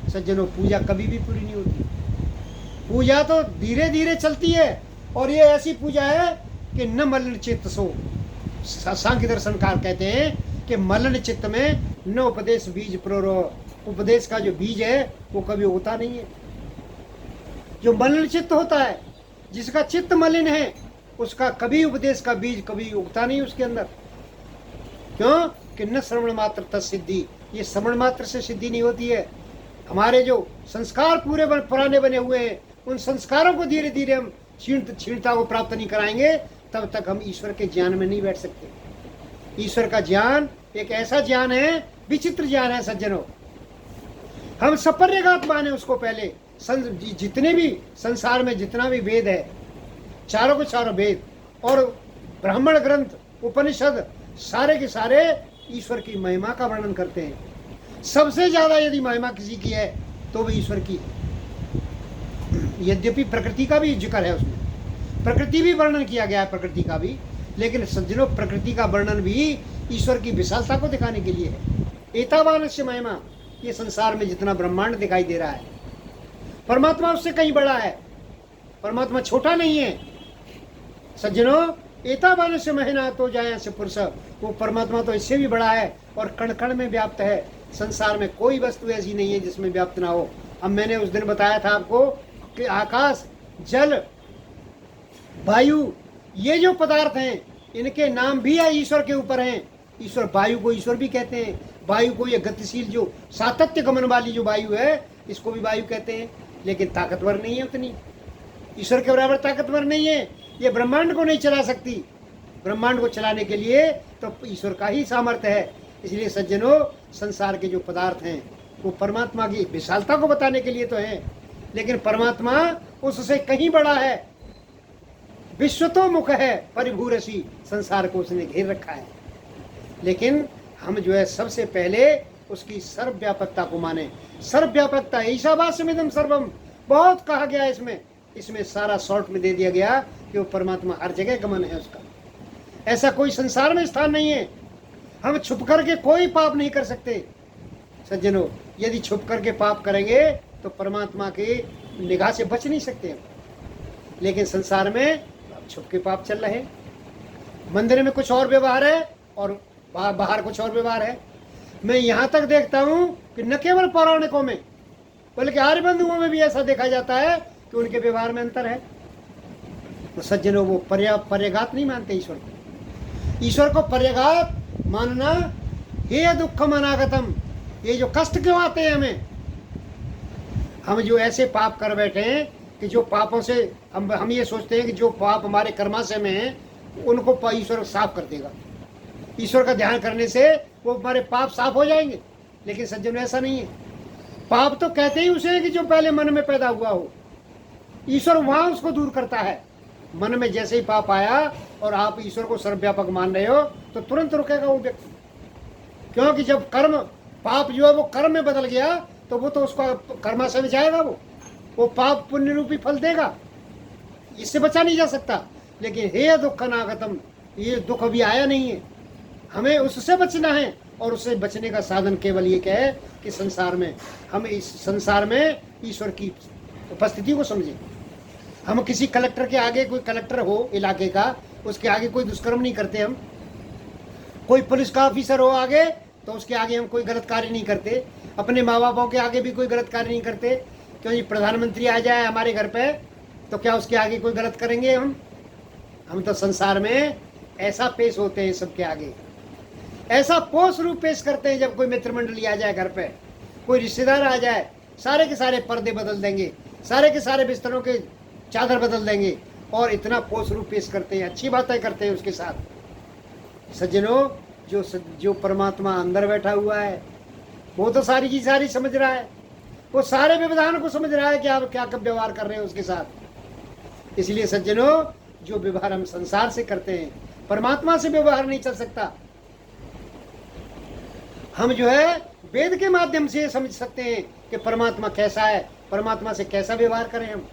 सज्जनों, पूजा कभी भी पूरी नहीं होती। पूजा तो धीरे धीरे चलती है, और ये ऐसी पूजा है कि न मलिन चित्त सो। सांख्य दर्शनकार कहते हैं कि मलिन चित्त में न उपदेश बीज प्रोरो। उपदेश का जो बीज है वो कभी होता नहीं है। जो मलिन चित्त होता है, जिसका चित्त मलिन है, उसका कभी उपदेश का बीज कभी उगता नहीं उसके अंदर। क्यों? कि न श्रवण मात्र तत्सिद्धि, ये श्रवण मात्र से सिद्धि नहीं होती है। हमारे जो संस्कार पूरे पुराने बने हुए हैं, उन संस्कारों को धीरे धीरे हम क्षीणता को प्राप्त नहीं कराएंगे, तब तक हम ईश्वर के ज्ञान में नहीं बैठ सकते। ईश्वर का ज्ञान एक ऐसा ज्ञान है, विचित्र ज्ञान है सज्जनों। हम सपर्यगात माने उसको पहले। जितने भी संसार में जितना भी वेद है, चारों के चारों वेद और ब्राह्मण ग्रंथ, उपनिषद, सारे के सारे ईश्वर की महिमा का वर्णन करते हैं। सबसे ज्यादा यदि महिमा किसी की है तो वो ईश्वर की है। यद्यपि प्रकृति का भी जिक्र है उसमें, प्रकृति भी वर्णन किया गया है, प्रकृति का भी, लेकिन सज्जनों प्रकृति का वर्णन भी ईश्वर की विशालता को दिखाने के लिए है। एतावानस्य महिमा, ये संसार में जितना ब्रह्मांड दिखाई दे रहा है, परमात्मा उससे कहीं बड़ा है। परमात्मा छोटा नहीं है सज्जनों। एतावानस्य महिमा तो जाया से पुरुष, वो परमात्मा तो इससे भी बड़ा है और कण कण में व्याप्त है। संसार में कोई वस्तु ऐसी नहीं है जिसमें व्याप्त ना हो। अब मैंने उस दिन बताया था आपको कि आकाश, जल, वायु, ये जो पदार्थ हैं, इनके नाम भी है ईश्वर के ऊपर हैं। ईश्वर, वायु को ईश्वर भी कहते हैं। वायु को ये गतिशील जो सातत्य गमन वाली जो वायु है, इसको भी वायु कहते हैं, लेकिन ताकतवर नहीं है उतनी। ईश्वर के बराबर ताकतवर नहीं है। ये ब्रह्मांड को नहीं चला सकती। ब्रह्मांड को चलाने के लिए तो ईश्वर का ही सामर्थ्य है। इसलिए सज्जनों, संसार के जो पदार्थ हैं वो परमात्मा की विशालता को बताने के लिए तो है, लेकिन परमात्मा उससे कहीं बड़ा है। विश्व तो मुख है, परिभूरसी, संसार को उसने घेर रखा है। लेकिन हम जो है सबसे पहले उसकी सर्वव्यापकता को माने। सर्वव्यापकता, ईशावास्यमिदं सर्वम, बहुत कहा गया इसमें सारा शॉर्ट में दे दिया गया कि वो परमात्मा हर जगह गमन है उसका। ऐसा कोई संसार में स्थान नहीं है। हम छुप करके कोई पाप नहीं कर सकते सज्जनों। यदि छुप करके पाप करेंगे तो परमात्मा की निगाह से बच नहीं सकते हम। लेकिन संसार में छुप के पाप चल रहे हैं। मंदिर में कुछ और व्यवहार है और बाहर कुछ और व्यवहार है। मैं यहाँ तक देखता हूँ कि न केवल पौराणिकों में बल्कि आर्य बंधुओं में भी ऐसा देखा जाता है कि उनके व्यवहार में अंतर है। तो सज्जनों, वो पर्यगात नहीं मानते ईश्वर को। ईश्वर को पर्यगात मानना, हे दुखम अनागतम, ये जो कष्ट क्यों आते हैं हमें, हम जो ऐसे पाप कर बैठे हैं कि जो पापों से हम ये सोचते हैं कि जो पाप हमारे कर्माशय में हैं उनको ईश्वर साफ कर देगा। ईश्वर का ध्यान करने से वो हमारे पाप साफ हो जाएंगे। लेकिन सज्जनों, ऐसा नहीं है। पाप तो कहते ही उसे है कि जो पहले मन में पैदा हुआ हो। ईश्वर वहां उसको दूर करता है। मन में जैसे ही पाप आया और आप ईश्वर को सर्वव्यापक मान रहे हो तो तुरंत रुकेगा वो व्यक्ति। क्योंकि जब कर्म, पाप जो है वो कर्म में बदल गया तो वो तो उसका कर्माशय में जाएगा, वो पाप पुण्य रूपी फल देगा। इससे बचा नहीं जा सकता। लेकिन हे दुख अनागतम, ये दुख अभी आया नहीं है, हमें उससे बचना है। और उससे बचने का साधन केवल ये क्या है कि संसार में हम इस संसार में ईश्वर की उपस्थिति को समझें। हम किसी कलेक्टर के आगे, कोई कलेक्टर हो इलाके का, उसके आगे कोई दुष्कर्म नहीं करते हम। कोई पुलिस का ऑफिसर हो आगे, तो उसके आगे हम कोई गलत कार्य नहीं करते, अपने माँ बापों के आगे भी कोई गलत कार्य नहीं करते। क्यों जी, प्रधानमंत्री आ जाए हमारे घर पे तो क्या उसके आगे कोई गलत करेंगे हम तो संसार में ऐसा पेश होते हैं सबके आगे, ऐसा पोष रूप पेश करते हैं। जब कोई मित्र मंडली आ जाए घर पे, कोई रिश्तेदार आ जाए, सारे के सारे पर्दे बदल देंगे, सारे के सारे बिस्तरों के चादर बदल देंगे और इतना पोष रूप पेश करते हैं, अच्छी बातें करते हैं उसके साथ। सज्जनों, जो परमात्मा अंदर बैठा हुआ है वो तो सारी की सारी समझ रहा है, वो सारे व्यवधान को समझ रहा है कि आप क्या कब व्यवहार कर रहे हैं उसके साथ। इसलिए सज्जनों, जो व्यवहार हम संसार से करते हैं, परमात्मा से व्यवहार नहीं चल सकता। हम जो है वेद के माध्यम से समझ सकते हैं कि परमात्मा कैसा है, परमात्मा से कैसा व्यवहार करें हम,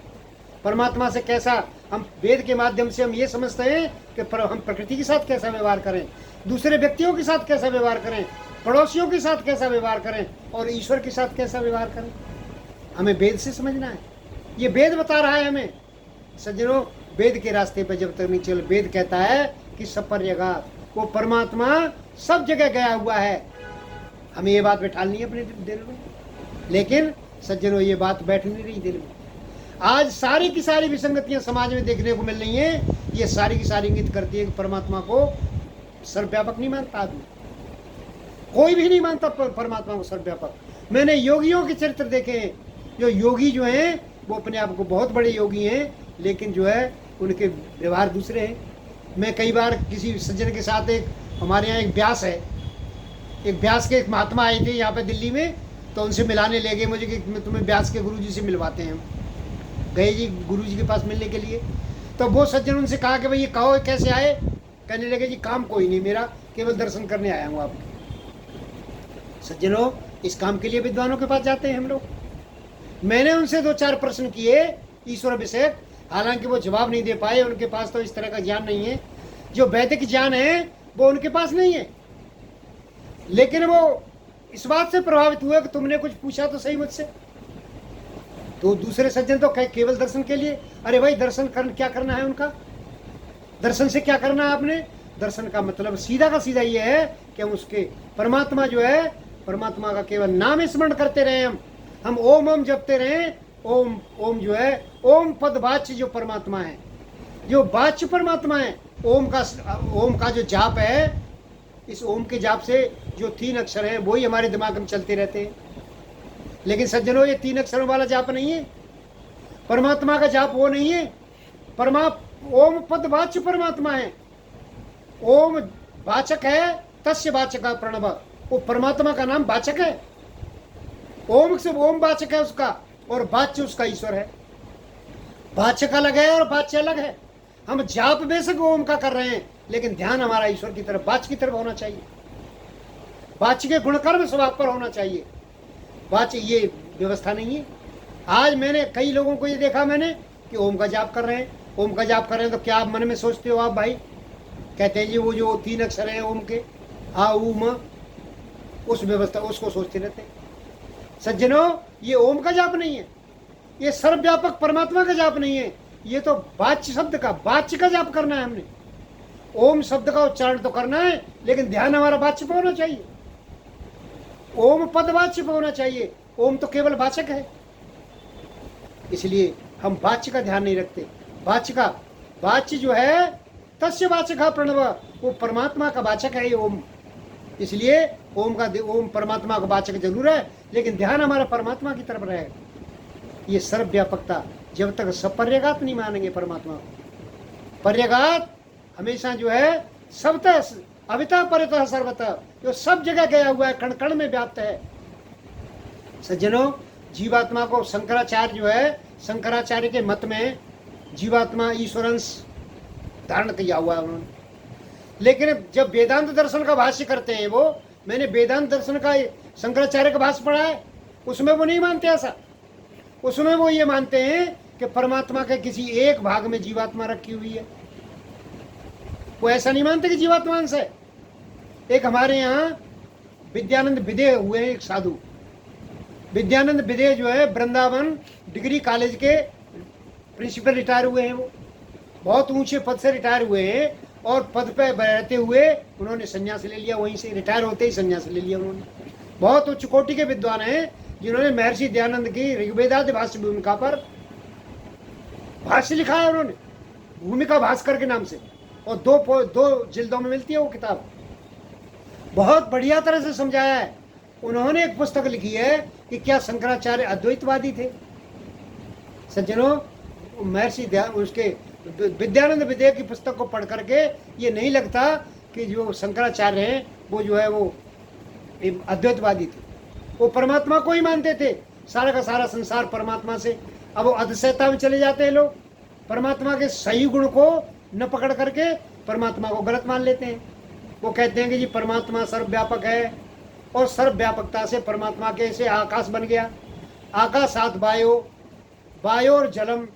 परमात्मा से कैसा, हम वेद के माध्यम से हम ये समझते हैं कि हम प्रकृति के साथ कैसा व्यवहार करें, दूसरे व्यक्तियों के साथ कैसा व्यवहार करें, पड़ोसियों के साथ कैसा व्यवहार करें और ईश्वर के साथ कैसा व्यवहार करें। हमें वेद से समझना है, ये वेद बता रहा है हमें। सज्जनों, वेद के रास्ते पर जब तक नहीं चल, वेद कहता है कि सपर्यगात, वो परमात्मा सब जगह गया हुआ है। हमें ये बात बैठानी है अपने दिल में, लेकिन सज्जनों ये बात बैठ नहीं रही दिल में। आज सारी की सारी विसंगतियां समाज में देखने को मिल रही हैं। ये सारी की सारी इंगित करती है कि परमात्मा को सर्वव्यापक नहीं मानता आदमी, कोई भी नहीं मानता परमात्मा को सर्वव्यापक। मैंने योगियों के चरित्र देखे हैं, जो योगी जो हैं वो अपने आप को बहुत बड़े योगी हैं, लेकिन जो है उनके व्यवहार दूसरे हैं। मैं कई बार किसी सज्जन के साथ, एक हमारे यहाँ एक व्यास है, एक व्यास के एक महात्मा आए थे यहाँ पे दिल्ली में, तो उनसे मिलाने ले गए मुझे कि तुम्हें व्यास के गुरुजी से मिलवाते हैं। हम गए जी गुरुजी के पास मिलने के लिए, तो वो सज्जन उनसे कहा कि भाई ये कहो कैसे आए। कहने लगे जी काम कोई नहीं मेरा, केवल दर्शन करने आया हूँ आपके। सज्जनों, इस काम के लिए विद्वानों के पास जाते हैं हम लोग। मैंने उनसे 2-4 प्रश्न किए ईश्वर विषय, हालांकि वो जवाब नहीं दे पाए, उनके पास तो इस तरह का ज्ञान नहीं है, जो वैदिक ज्ञान है वो उनके पास नहीं है। लेकिन वो इस बात से प्रभावित हुए कि तुमने कुछ पूछा तो सही मुझसे। तो दूसरे सज्जन तो केवल दर्शन के लिए, अरे भाई दर्शन क्या करना है उनका, दर्शन से क्या करना है आपने। दर्शन का मतलब सीधा का सीधा ये है कि हम उसके परमात्मा जो है, परमात्मा का केवल नाम स्मरण करते रहे, हम ओम ओम जपते रहे। ओम ओम जो है, ओम पद वाच्य जो परमात्मा है, जो वाच्य परमात्मा है, ओम का जो जाप है, इस ओम के जाप से जो 3 अक्षर हैं वही हमारे दिमाग में चलते रहते हैं। लेकिन सज्जनों, ये 3 अक्षरों वाला जाप नहीं है, परमात्मा का जाप वो नहीं है। ओम पद वाच्य परमात्मा है, ओम वाचक है, तस्य वाचक प्रणव, वो परमात्मा का नाम वाचक है। ओम से ओम वाचक है उसका, और वाच्य उसका ईश्वर है। वाचक अलग है और वाच्य अलग है। हम जाप बेशक ओम का कर रहे हैं, लेकिन ध्यान हमारा ईश्वर की तरफ, वाच्य की तरफ होना चाहिए। वाच्य के गुणकर्म स्वभाव पर होना चाहिए। वाच्य ये व्यवस्था नहीं है। आज मैंने कई लोगों को ये देखा मैंने कि ओम का जाप कर रहे हैं, ओम का जाप कर रहे हैं, तो क्या आप मन में सोचते हो आप भाई? कहते हैं जी वो जो 3 अक्षर हैं ओम के, आ उ म, उस व्यवस्था उसको सोचते रहते हैं। सज्जनों, ये ओम का जाप नहीं है, ये सर्वव्यापक परमात्मा का जाप नहीं है, ये तो वाच्य शब्द का, वाच्य का जाप करना है हमने। ओम शब्द का उच्चारण तो करना है, लेकिन ध्यान हमारा वाच्य पे होना चाहिए, ओम पद वाच्य पे होना चाहिए। ओम तो केवल वाचक है, इसलिए हम वाच्य का ध्यान नहीं रखते। वाच्य जो है, तस्य वाचक प्रणव, वो परमात्मा का वाचक है ये ओम। इसलिए ओम परमात्मा का वाचक जरूर है, लेकिन ध्यान हमारा परमात्मा की तरफ रहेगा। ये सर्वव्यापकता, जब तक सपर्यगात नहीं मानेंगे परमात्मा को, पर्यगात हमेशा जो है सबतः अविता परितः सर्वतः, जो सब जगह गया हुआ है, कण कण में व्याप्त है। सज्जनों, जीवात्मा को शंकराचार्य जो है, शंकराचार्य के मत में जीवात्मा ईश्वरंश धारण किया हुआ है उन्होंने। लेकिन जब वेदांत दर्शन का भाष्य करते हैं वो, मैंने वेदांत दर्शन का शंकराचार्य का भाष्य पढ़ा है, उसमें वो नहीं मानते ऐसा। उसमें वो ये मानते हैं कि परमात्मा के किसी एक भाग में जीवात्मा रखी हुई है। वो ऐसा नहीं मानते कि जीवात्मा अंश है। एक हमारे यहाँ विद्यानंद विदे हुए हैं, एक साधु विद्यानंद विदे जो है, वृंदावन डिग्री कॉलेज के प्रिंसिपल रिटायर हुए हैं। वो बहुत ऊंचे पद से रिटायर हुए हैं, और पद पे रहते हुए उन्होंने संन्यास ले लिया, वहीं से रिटायर होते ही संन्यास ले लिया उन्होंने। बहुत उच्च कोटि के विद्वान हैं जिन्होंने महर्षि दयानंद की ऋग्वेदादि भाष्य भूमिका पर भाष्य लिखा है उन्होंने, भूमिका भास्कर के नाम से, और दो जिल्दों में मिलती है वो किताब। बहुत बढ़िया तरह से समझाया है उन्होंने। एक पुस्तक लिखी है कि क्या शंकराचार्य अद्वैतवादी थे। सज्जनों, महर्षि उसके विद्यानंद विदेह की पुस्तक को पढ़ करके ये नहीं लगता कि जो शंकराचार्य हैं वो जो है वो अद्वैतवादी थे। वो परमात्मा को ही मानते थे, सारा का सारा संसार परमात्मा से। अब वो अधसैता में चले जाते हैं लोग, परमात्मा के सही गुण को न पकड़ करके परमात्मा को गलत मान लेते हैं। वो कहते हैं कि जी परमात्मा सर्वव्यापक है, और सर्वव्यापकता से परमात्मा के से आकाश बन गया, आकाशात वायु, वायु और जलम,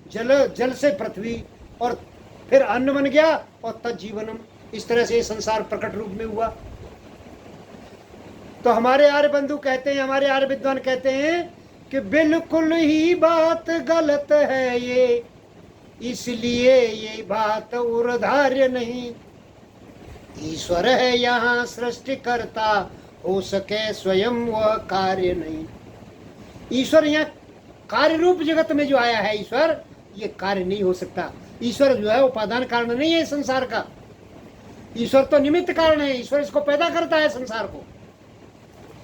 जल से पृथ्वी, और फिर अन्न बन गया, और तज्जीवनम। इस तरह से ये संसार प्रकट रूप में हुआ। तो हमारे आर्य बंधु कहते हैं, हमारे आर्य विद्वान कहते हैं कि बिल्कुल ही बात गलत है ये, इसलिए ये बात उर्धार्य नहीं। ईश्वर है यहाँ सृष्टिकर्ता, हो सके स्वयं वह कार्य नहीं। ईश्वर यहाँ कार्य रूप जगत में जो आया है, ईश्वर ये कार्य नहीं हो सकता। ईश्वर जो है उपादान कारण नहीं है संसार का, ईश्वर तो निमित्त कारण है। ईश्वर इसको पैदा करता है संसार को,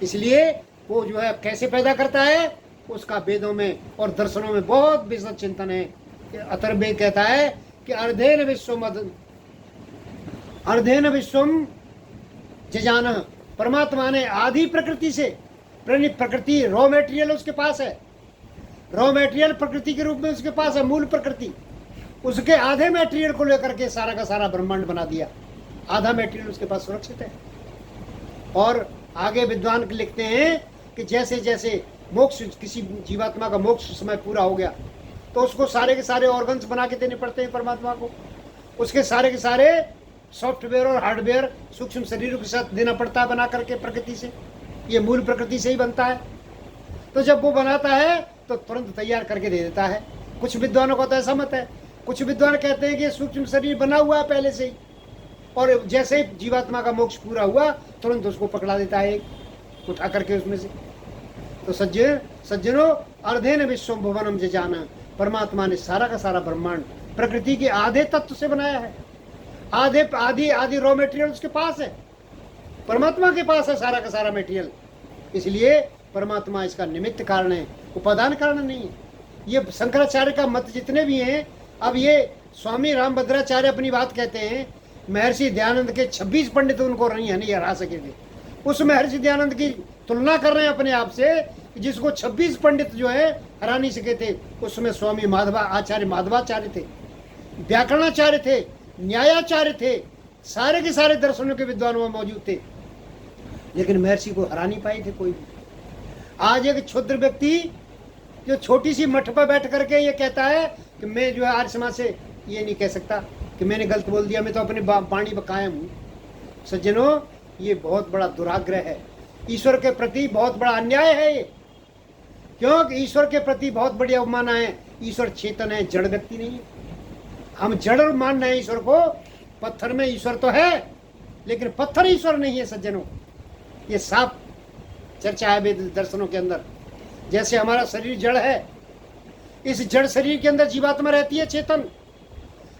इसलिए वो जो है कैसे पैदा करता है उसका वेदों में और दर्शनों में बहुत विशद चिंतन है। अथर्ववेद कहता है कि अर्धेन विश्वम जजान, परमात्मा ने आदि प्रकृति से, प्रकृति रॉ मेटेरियल उसके पास है, रॉ मेटेरियल प्रकृति के रूप में उसके पास है, मूल प्रकृति। उसके आधे मेटेरियल को लेकर के सारा का सारा ब्रह्मांड बना दिया, आधा मेटेरियल उसके पास सुरक्षित है। और आगे विद्वान लिखते हैं कि जैसे जैसे मोक्ष, किसी जीवात्मा का मोक्ष समय पूरा हो गया तो उसको सारे के सारे ऑर्गन्स बना के देने पड़ते हैं परमात्मा को, उसके सारे के सारे सॉफ्टवेयर और हार्डवेयर सूक्ष्म शरीरों के साथ देना पड़ता है बना करके प्रकृति से। ये मूल प्रकृति से ही बनता है। तो जब वो बनाता है तो तुरंत तैयार करके दे देता है। कुछ विद्वानों का तो ऐसा मत है, कुछ विद्वान कहते हैं कि सूक्ष्म शरीर बना हुआ है पहले से ही, और जैसे ही जीवात्मा का मोक्ष पूरा हुआ तुरंत उसको पकड़ा देता है उठा करके उसमें से। तो सज्जनों, अर्धेन विश्वम भुवनम जजाना, परमात्मा ने सारा का सारा ब्रह्मांड प्रकृति के आधे तत्व से बनाया है। आधी रॉ मटेरियल उसके पास है, परमात्मा के पास है सारा का सारा मटेरियल। इसलिए परमात्मा इसका निमित्त कारण है, उपादान कारण नहीं है। ये शंकराचार्य का मत जितने भी हैं, अब ये स्वामी रामभद्राचार्य अपनी बात कहते हैं, महर्षि दयानंद के 26 पंडित उनको नहीं हरा सके थे। उस महर्षि दयानंद की तुलना कर रहे हैं अपने आप से, जिसको 26 पंडित जो है हरा नहीं सके थे। उसमें स्वामी आचार्य माधवाचार्य थे, व्याकरणाचार्य थे, न्यायाचार्य थे, सारे के सारे दर्शनों के विद्वान वहां मौजूद थे, लेकिन महर्षि को हरा नहीं पाए थे कोई भी। आज एक क्षुद्र व्यक्ति जो छोटी सी मठ पर बैठ करके ये कहता है कि मैं जो है आर्य समाज से ये नहीं कह सकता कि मैंने गलत बोल दिया, मैं तो अपनी वाणी पर कायम हूँ। सज्जनों, ये बहुत बड़ा दुराग्रह है, ईश्वर के प्रति बहुत बड़ा अन्याय है ये, क्योंकि ईश्वर के प्रति बहुत बड़ी अवमानना है। ईश्वर चेतन है, जड़ व्यक्ति नहीं है। हम जड़ मान रहे हैं ईश्वर को, पत्थर में ईश्वर तो है लेकिन पत्थर ईश्वर नहीं है। सज्जनों, ये साफ चर्चा है वेद दर्शनों के अंदर। जैसे हमारा शरीर जड़ है, इस जड़ शरीर के अंदर जीवात्मा रहती है चेतन,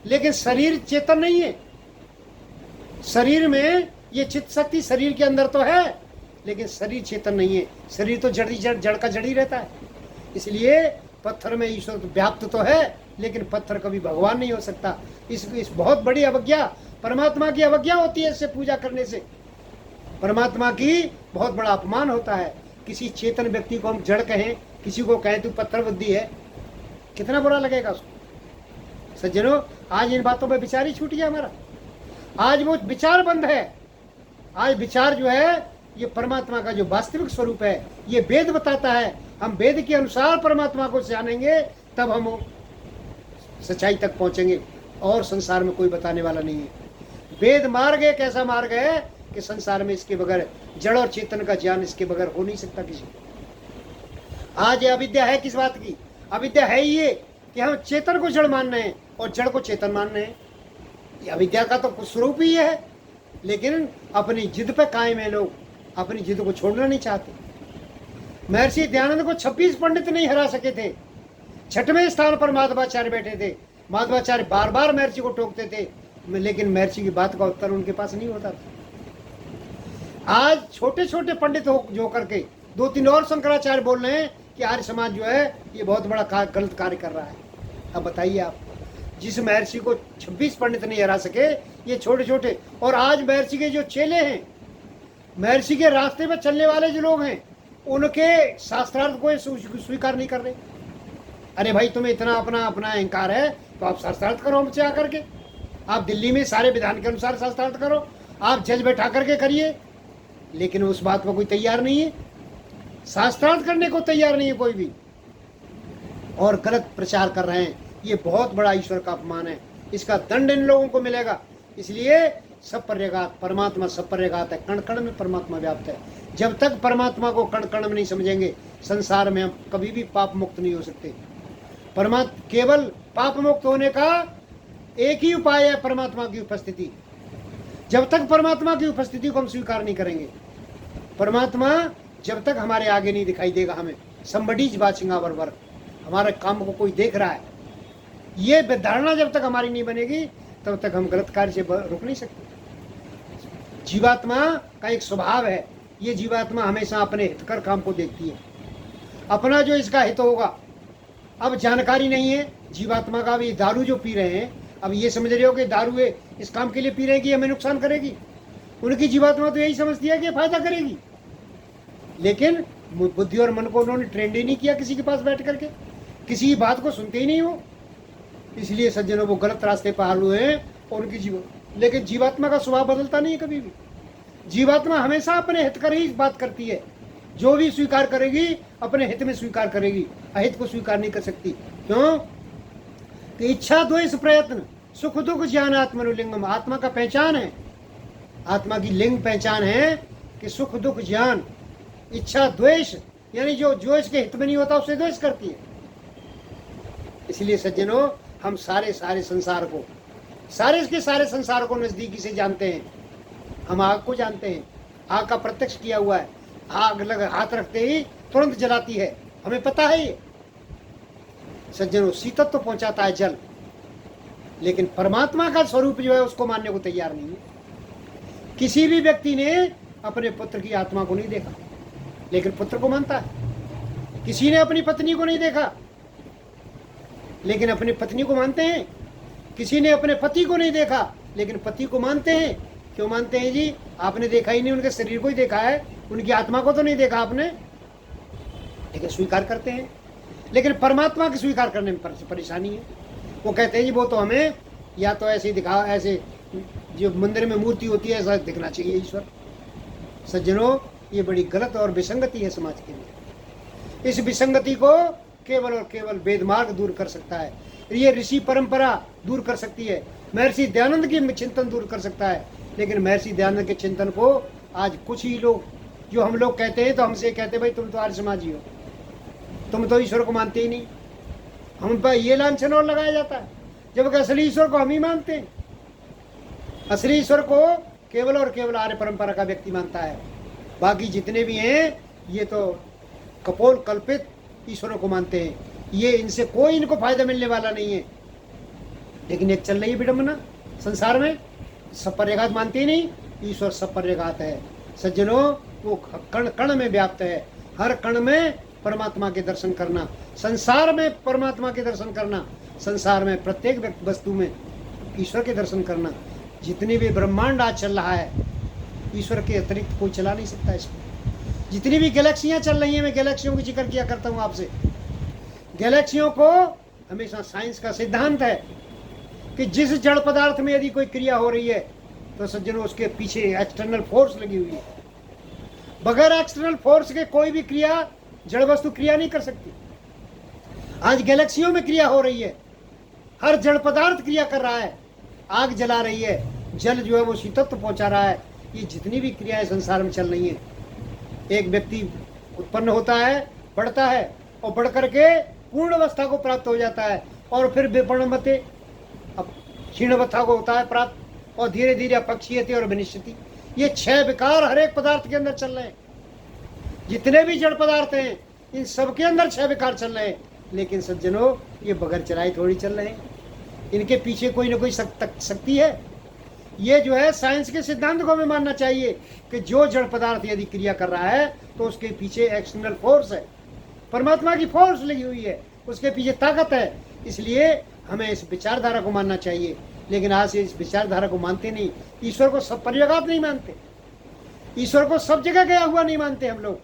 लेकिन शरीर चेतन नहीं है। शरीर में ये चित्त शक्ति शरीर के अंदर तो है, लेकिन शरीर चेतन नहीं है। शरीर तो जड़ का जड़ ही रहता है। इसलिए पत्थर में ईश्वर तो व्याप्त तो है, लेकिन पत्थर कभी भगवान नहीं हो सकता। इस बहुत बड़ी अवज्ञा, परमात्मा की अवज्ञा होती है इससे पूजा करने से। परमात्मा की बहुत बड़ा अपमान होता है। किसी चेतन व्यक्ति को हम जड़ कहें, किसी को कहें तू पत्थर बुद्धि है, कितना बुरा लगेगा उसको। सज्जनों, आज इन बातों में विचार ही छूट गया हमारा। आज वो विचार बंद है। आज विचार जो है ये परमात्मा का जो वास्तविक स्वरूप है ये वेद बताता है। हम वेद के अनुसार परमात्मा को जानेंगे तब हम सच्चाई तक पहुंचेंगे, और संसार में कोई बताने वाला नहीं है। वेद मार्ग एक ऐसा मार्ग है कि संसार में इसके बगैर, जड़ और चेतन का ज्ञान इसके बगैर हो नहीं सकता किसी को। आज ये अविद्या है किस बात की? अविद्या है ये कि हम चेतन को जड़ मान रहे हैं और जड़ को चेतन मान रहे हैं। ये अविद्या का तो स्वरूप ही है, लेकिन अपनी जिद पे कायम है, लोग अपनी जिद को छोड़ना नहीं चाहते। महर्षि दयानंद को 26 पंडित नहीं हरा सके थे। 6वें स्थान पर माधवाचार्य बैठे थे। माधवाचार्य बार बार महर्षि को टोकते थे, लेकिन महर्षि की बात का उत्तर उनके पास नहीं होता था। आज छोटे छोटे पंडित जो करके 2-3 और शंकराचार्य बोल रहे हैं कि आर्य समाज जो है ये बहुत बड़ा गलत कार्य कर रहा है। अब बताइए आप, जिस महर्षि को 26 पंडित नहीं हरा सके, ये छोटे छोटे, और आज महर्षि के जो चेले हैं, महर्षि के रास्ते में चलने वाले जो लोग हैं, उनके शास्त्रार्थ को स्वीकार नहीं कर रहे। अरे भाई, तुम्हें इतना अपना अहंकार है तो आप शास्त्रार्थ करो हमसे आकर के। आप दिल्ली में सारे विधान के अनुसार शास्त्रार्थ करो, आप जज बैठा करके करिए, लेकिन उस बात पर कोई तैयार नहीं है, शास्त्रार्थ करने को तैयार नहीं है कोई भी, और गलत प्रचार कर रहे हैं। ये बहुत बड़ा ईश्वर का अपमान है, इसका दंड इन लोगों को मिलेगा। इसलिए सब पर्यगात, परमात्मा सब पर्यगात है, कण कण में परमात्मा व्याप्त है। जब तक परमात्मा को कण कण में नहीं समझेंगे, संसार में हम कभी भी पाप मुक्त नहीं हो सकते। केवल पाप मुक्त होने का एक ही उपाय है, परमात्मा की उपस्थिति। जब तक परमात्मा की उपस्थिति को हम स्वीकार नहीं करेंगे, परमात्मा जब तक हमारे आगे नहीं दिखाई देगा, हमें somebody is watching our work, हमारे काम को कोई देख रहा है, ये धारणा जब तक हमारी नहीं बनेगी, तब तक हम गलत कार्य से रुक नहीं सकते। जीवात्मा का एक स्वभाव है, ये जीवात्मा हमेशा अपने हितकर काम को देखती है, अपना जो इसका हित होगा। अब जानकारी नहीं है जीवात्मा का, भी दारू जो पी रहे हैं, अब ये समझ रहे हो कि दारू है इस काम के लिए पी रहे हैं कि हमें नुकसान करेगी। उनकी जीवात्मा तो यही समझती है कि फायदा करेगी, लेकिन बुद्धि और मन को उन्होंने ट्रेंड ही नहीं किया किसी के पास बैठ करके, किसी की बात को सुनते ही नहीं हो। इसलिए सज्जनों, वो गलत रास्ते पर हुए हैं और उनकी लेकिन जीवात्मा का स्वभाव बदलता नहीं है कभी भी। जीवात्मा हमेशा अपने हित कर ही बात करती है, जो भी स्वीकार करेगी अपने हित में स्वीकार करेगी, अहित को स्वीकार नहीं कर सकती। क्यों? कि इच्छा द्वेष प्रयत्न सुख दुख ज्ञान आत्मनुलिंगम, आत्मा का पहचान है, आत्मा की लिंग पहचान है कि सुख दुख ज्ञान, इच्छा द्वेष, यानी जो इसके हित में नहीं होता उससे द्वेष करती है। इसलिए सज्जनों, हम सारे संसार को, सारे संसार को नजदीकी से जानते हैं। हम आग को जानते हैं, आग का प्रत्यक्ष किया हुआ है, आग लग हाथ रखते ही तुरंत जलाती है, हमें पता है ये। सज्जनों, शीतत्व तो पहुंचाता है जल, लेकिन परमात्मा का स्वरूप जो है उसको मानने को तैयार नहीं है। किसी भी व्यक्ति ने अपने पुत्र की आत्मा को नहीं देखा, लेकिन पुत्र को मानता है। किसी ने अपनी पत्नी को नहीं देखा, लेकिन अपनी पत्नी को मानते हैं। किसी ने अपने पति को नहीं देखा, लेकिन पति को मानते हैं। क्यों मानते हैं जी? आपने देखा ही नहीं, उनके शरीर को ही देखा है, उनकी आत्मा को तो नहीं देखा आपने, लेकिन स्वीकार करते हैं। लेकिन परमात्मा के स्वीकार करने में परेशानी है। वो कहते हैं जी वो तो हमें या तो ऐसे दिखा, ऐसे जो मंदिर में मूर्ति होती है ऐसा दिखना चाहिए ईश्वर। सज्जनों, ये बड़ी गलत और विसंगति है समाज के लिए। इस विसंगति को केवल और केवल वेद मार्ग दूर कर सकता है, ये ऋषि परंपरा दूर कर सकती है, महर्षि दयानंद की चिंतन दूर कर सकता है। लेकिन महर्षि दयानंद के चिंतन को आज कुछ ही लोग, जो हम लोग कहते हैं, तो हमसे कहते हैं भाई तुम तो आर्य समाजी हो, तुम तो ईश्वर को मानते ही नहीं। हम पर ये लांछन और लगाया जाता है, जबकि असली ईश्वर को हम ही मानते हैं। असली ईश्वर को केवल और केवल आर्य परंपरा का व्यक्ति मानता है। बाकी जितने भी हैं ये तो कपोल कल्पित ईश्वरों को मानते हैं, ये इनसे कोई इनको फायदा मिलने वाला नहीं है। लेकिन एक चल रही है विडंबना संसार में, सब पर्यघात मानते ही नहीं, ईश्वर सब पर्यघात है। सज्जनों, वो कण कण में व्याप्त है, हर कण में परमात्मा के दर्शन करना, संसार में परमात्मा के दर्शन करना, संसार में प्रत्येक वस्तु में ईश्वर के दर्शन करना। जितनी भी ब्रह्मांड आज चल रहा है, ईश्वर के अतिरिक्त कोई चला नहीं सकता इसको। जितनी भी गैलेक्सियां चल रही हैं, मैं गैलेक्सियों की जिक्र किया करता हूं आपसे। गैलेक्सियों को हमेशा साइंस का सिद्धांत है कि जिस जड़ पदार्थ में यदि कोई क्रिया हो रही है तो सज्जनों उसके पीछे एक्सटर्नल फोर्स लगी हुई है। बगैर एक्सटर्नल फोर्स के कोई भी क्रिया, जड़ वस्तु क्रिया नहीं कर सकती। आज गैलेक्सियों में क्रिया हो रही है, हर जड़ पदार्थ क्रिया कर रहा है, आग जला रही है, जल जो है वो शीतत्व पहुंचा रहा है। ये जितनी भी क्रियाएं संसार में चल रही हैं, एक व्यक्ति उत्पन्न होता है, बढ़ता है और बढ़ करके पूर्ण अवस्था को प्राप्त हो जाता है, और फिर विपणमते, अब क्षीणवत्था को होता है प्राप्त, और धीरे धीरे अपक्षीयते और विनिश्चिति। ये 6 विकार हर एक पदार्थ के अंदर चल रहे हैं। जितने भी जड़ पदार्थ हैं इन सबके अंदर 6 विकार चल रहे हैं। लेकिन सज्जनों, ये बगैर चलाए थोड़ी चल रहे हैं, इनके पीछे कोई ना कोई शक्ति है। ये जो है साइंस के सिद्धांत को हमें मानना चाहिए कि जो जड़ पदार्थ यदि क्रिया कर रहा है तो उसके पीछे एक्सटर्नल फोर्स है, परमात्मा की फोर्स लगी हुई है, उसके पीछे ताकत है। इसलिए हमें इस विचारधारा को मानना चाहिए। लेकिन आज इस विचारधारा को मानते नहीं, ईश्वर को सब परिव्याप्त नहीं मानते, ईश्वर को सब जगह गया हुआ नहीं मानते हम लोग।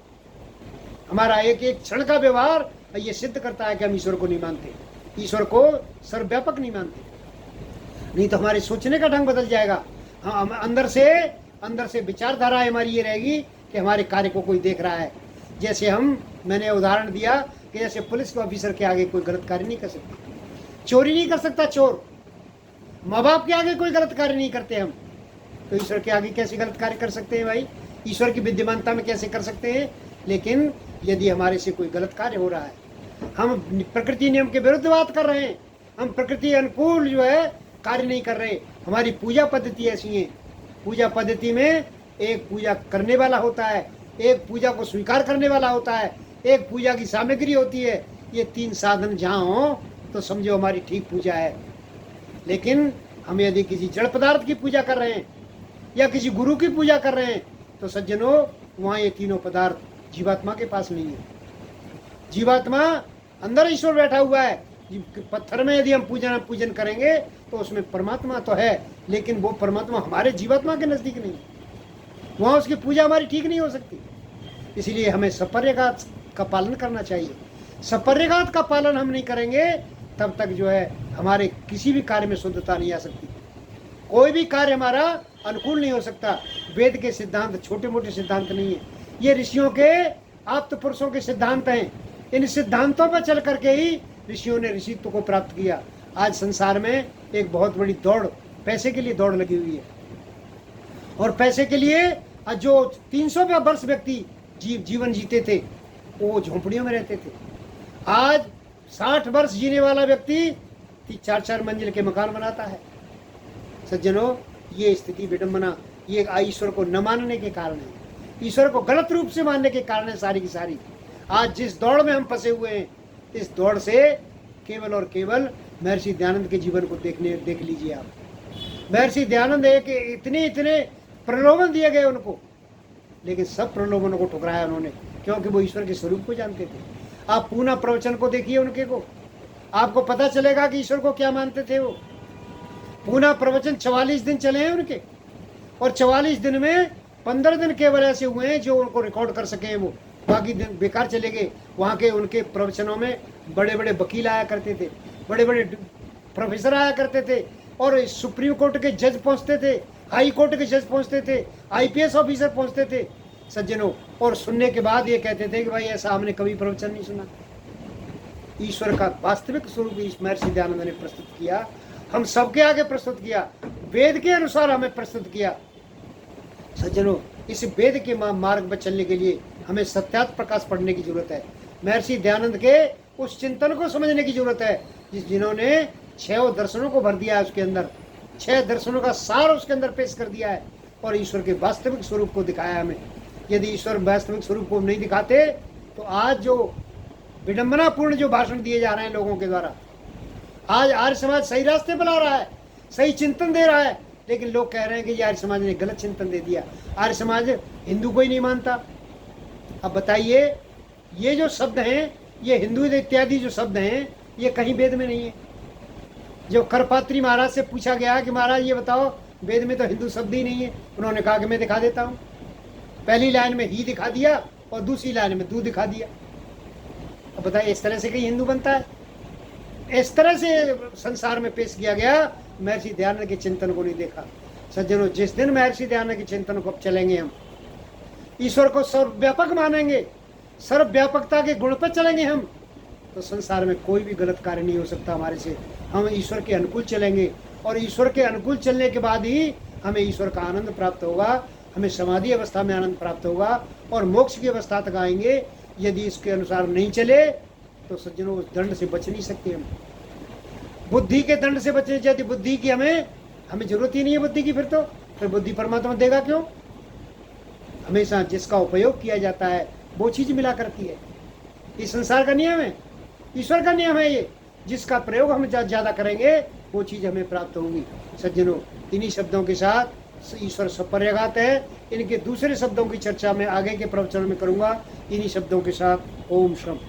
हमारा एक एक क्षण का व्यवहार ये सिद्ध करता है कि हम ईश्वर को नहीं मानते, ईश्वर को सर्वव्यापक नहीं मानते। नहीं तो हमारे सोचने का ढंग बदल जाएगा। हम अंदर से विचारधारा हमारी ये रहेगी कि हमारे कार्य को कोई देख रहा है। जैसे मैंने उदाहरण दिया कि जैसे पुलिस के ऑफिसर के आगे कोई गलत कार्य नहीं कर सकता, चोरी नहीं कर सकता चोर, माँ बाप के आगे कोई गलत कार्य नहीं करते हम, तो ईश्वर के आगे कैसे गलत कार्य कर सकते हैं भाई? ईश्वर की विद्यमानता में कैसे कर सकते हैं? लेकिन यदि हमारे से कोई गलत कार्य हो रहा है, हम प्रकृति नियम के विरुद्ध बात कर रहे हैं, हम प्रकृति अनुकूल जो है कार्य नहीं कर रहे, हमारी पूजा पद्धति ऐसी है, पूजा पद्धति में एक पूजा करने वाला होता है, एक पूजा को स्वीकार करने वाला होता है, एक पूजा की सामग्री होती है। ये 3 साधन जहाँ हो तो समझो हमारी ठीक पूजा है। लेकिन हम यदि किसी जड़ पदार्थ की पूजा कर रहे हैं या किसी गुरु की पूजा कर रहे हैं तो सज्जनों, वहाँ ये तीनों पदार्थ जीवात्मा के पास नहीं है। जीवात्मा अंदर ईश्वर बैठा हुआ है। पत्थर में यदि हम पूजन करेंगे तो उसमें परमात्मा तो है, लेकिन वो परमात्मा हमारे जीवात्मा के नजदीक नहीं है, वहाँ उसकी पूजा हमारी ठीक नहीं हो सकती। इसलिए हमें सपर्यघात का पालन करना चाहिए। सपर्यघात का पालन हम नहीं करेंगे तब तक जो है हमारे किसी भी कार्य में शुद्धता नहीं आ सकती, कोई भी कार्य हमारा अनुकूल नहीं हो सकता। वेद के सिद्धांत छोटे मोटे सिद्धांत नहीं है, ये ऋषियों के आप्त पुरुषों के सिद्धांत हैं। इन सिद्धांतों पर चल करके ही ऋषियों ने ऋषित्व को प्राप्त किया। आज संसार में एक बहुत बड़ी दौड़, पैसे के लिए दौड़ लगी हुई है, और पैसे के लिए जो 300 वर्ष व्यक्ति जीवन जीते थे वो झोंपड़ियों में रहते थे। आज 60 वर्ष जीने वाला व्यक्ति 4-4 मंजिल के मकान बनाता है। सज्जनों, ये स्थिति विडंबना ये ईश्वर को न मानने के कारण है, ईश्वर को गलत रूप से मानने के कारण है सारी की सारी। आज जिस दौड़ में हम फंसे हुए हैं, इस दौड़ से केवल और केवल महर्षि दयानंद के जीवन को देख लीजिए आप। महर्षि दयानंद एक इतने प्रलोभन दिए गए उनको, लेकिन सब प्रलोभनों को ठुकराया उन्होंने, क्योंकि वो ईश्वर के स्वरूप को जानते थे। आप पूना प्रवचन को देखिए उनके को, आपको पता चलेगा कि ईश्वर को क्या मानते थे वो। पूना प्रवचन 44 दिन चले हैं उनके, और 44 दिन में 15 दिन केवल ऐसे हुए हैं जो उनको रिकॉर्ड कर सके, वो बाकी दिन बेकार चले गए। वहाँ के उनके प्रवचनों में बड़े बड़े वकील आया करते थे, बड़े बड़े प्रोफेसर आया करते थे, और सुप्रीम कोर्ट के जज पहुँचते थे, हाई कोर्ट के जज पहुँचते थे, IPS ऑफिसर पहुँचते थे सज्जनों, और सुनने के बाद ये कहते थे कि भाई ऐसा हमने कभी प्रवचन नहीं सुना। ईश्वर का वास्तविक स्वरूप इस महर्षि दयानंद ने प्रस्तुत किया, हम सबके आगे प्रस्तुत किया, वेद के अनुसार हमें प्रस्तुत किया। सज्जनों, इस वेद के मार्ग पर चलने के लिए हमें सत्यार्थ प्रकाश पढ़ने की जरूरत है। महर्षि दयानंद के उस चिंतन को समझने की जरूरत है जिन्होंने 6 दर्शनों को भर दिया है, उसके अंदर 6 दर्शनों का सार उसके अंदर पेश कर दिया है, और ईश्वर के वास्तविक स्वरूप को दिखाया हमें। यदि ईश्वर वास्तविक स्वरूप को नहीं दिखाते तो आज जो विडंबनापूर्ण जो भाषण दिए जा रहे हैं लोगों के द्वारा, आज आर्य समाज सही रास्ते पर ला रहा है, सही चिंतन दे रहा है, लेकिन लोग कह रहे हैं कि ये आर्य समाज ने गलत चिंतन दे दिया, आर्य समाज हिंदू को ही नहीं मानता। अब बताइए, ये जो शब्द हैं, ये हिंदू इत्यादि जो शब्द हैं, ये कहीं वेद में नहीं है। जो करपात्री महाराज से पूछा गया कि महाराज ये बताओ, वेद में तो हिंदू शब्द ही नहीं है, उन्होंने कहा कि मैं दिखा देता हूँ। पहली लाइन में ही दिखा दिया और दूसरी लाइन में दू दिखा दिया। अब बताइए, इस तरह से कहीं हिंदू बनता है? इस तरह से संसार में पेश किया गया। महर्षि दयानंद के चिंतन को नहीं देखा। सज्जनों, जिस दिन महर्षि दयानंद के चिंतन को चलेंगे, हम ईश्वर को सर्वव्यापक मानेंगे, सर्वव्यापकता के गुण पर चलेंगे हम, तो संसार में कोई भी गलत कार्य नहीं हो सकता हमारे से। हम ईश्वर के अनुकूल चलेंगे, और ईश्वर के अनुकूल चलने के बाद ही हमें ईश्वर का आनंद प्राप्त होगा, हमें समाधि अवस्था में आनंद प्राप्त होगा, और मोक्ष की अवस्था तक आएंगे। यदि इसके अनुसार नहीं चले तो सज्जनों, उस दंड से बच नहीं सकते हम। बुद्धि के दंड से बचने चाहिए। बुद्धि की हमें जरूरत ही नहीं है बुद्धि की, फिर बुद्धि परमात्मा देगा क्यों? हमेशा जिसका उपयोग किया जाता है वो चीज मिला करती है। ये संसार का नियम है, ईश्वर का नियम है ये। जिसका प्रयोग हम ज्यादा करेंगे वो चीज हमें प्राप्त होगी। सज्जनों, इन्हीं शब्दों के साथ ईश्वर सपर्यागात है। इनके दूसरे शब्दों की चर्चा मैं आगे के प्रवचन में करूंगा। इन्हीं शब्दों के साथ ओम शम।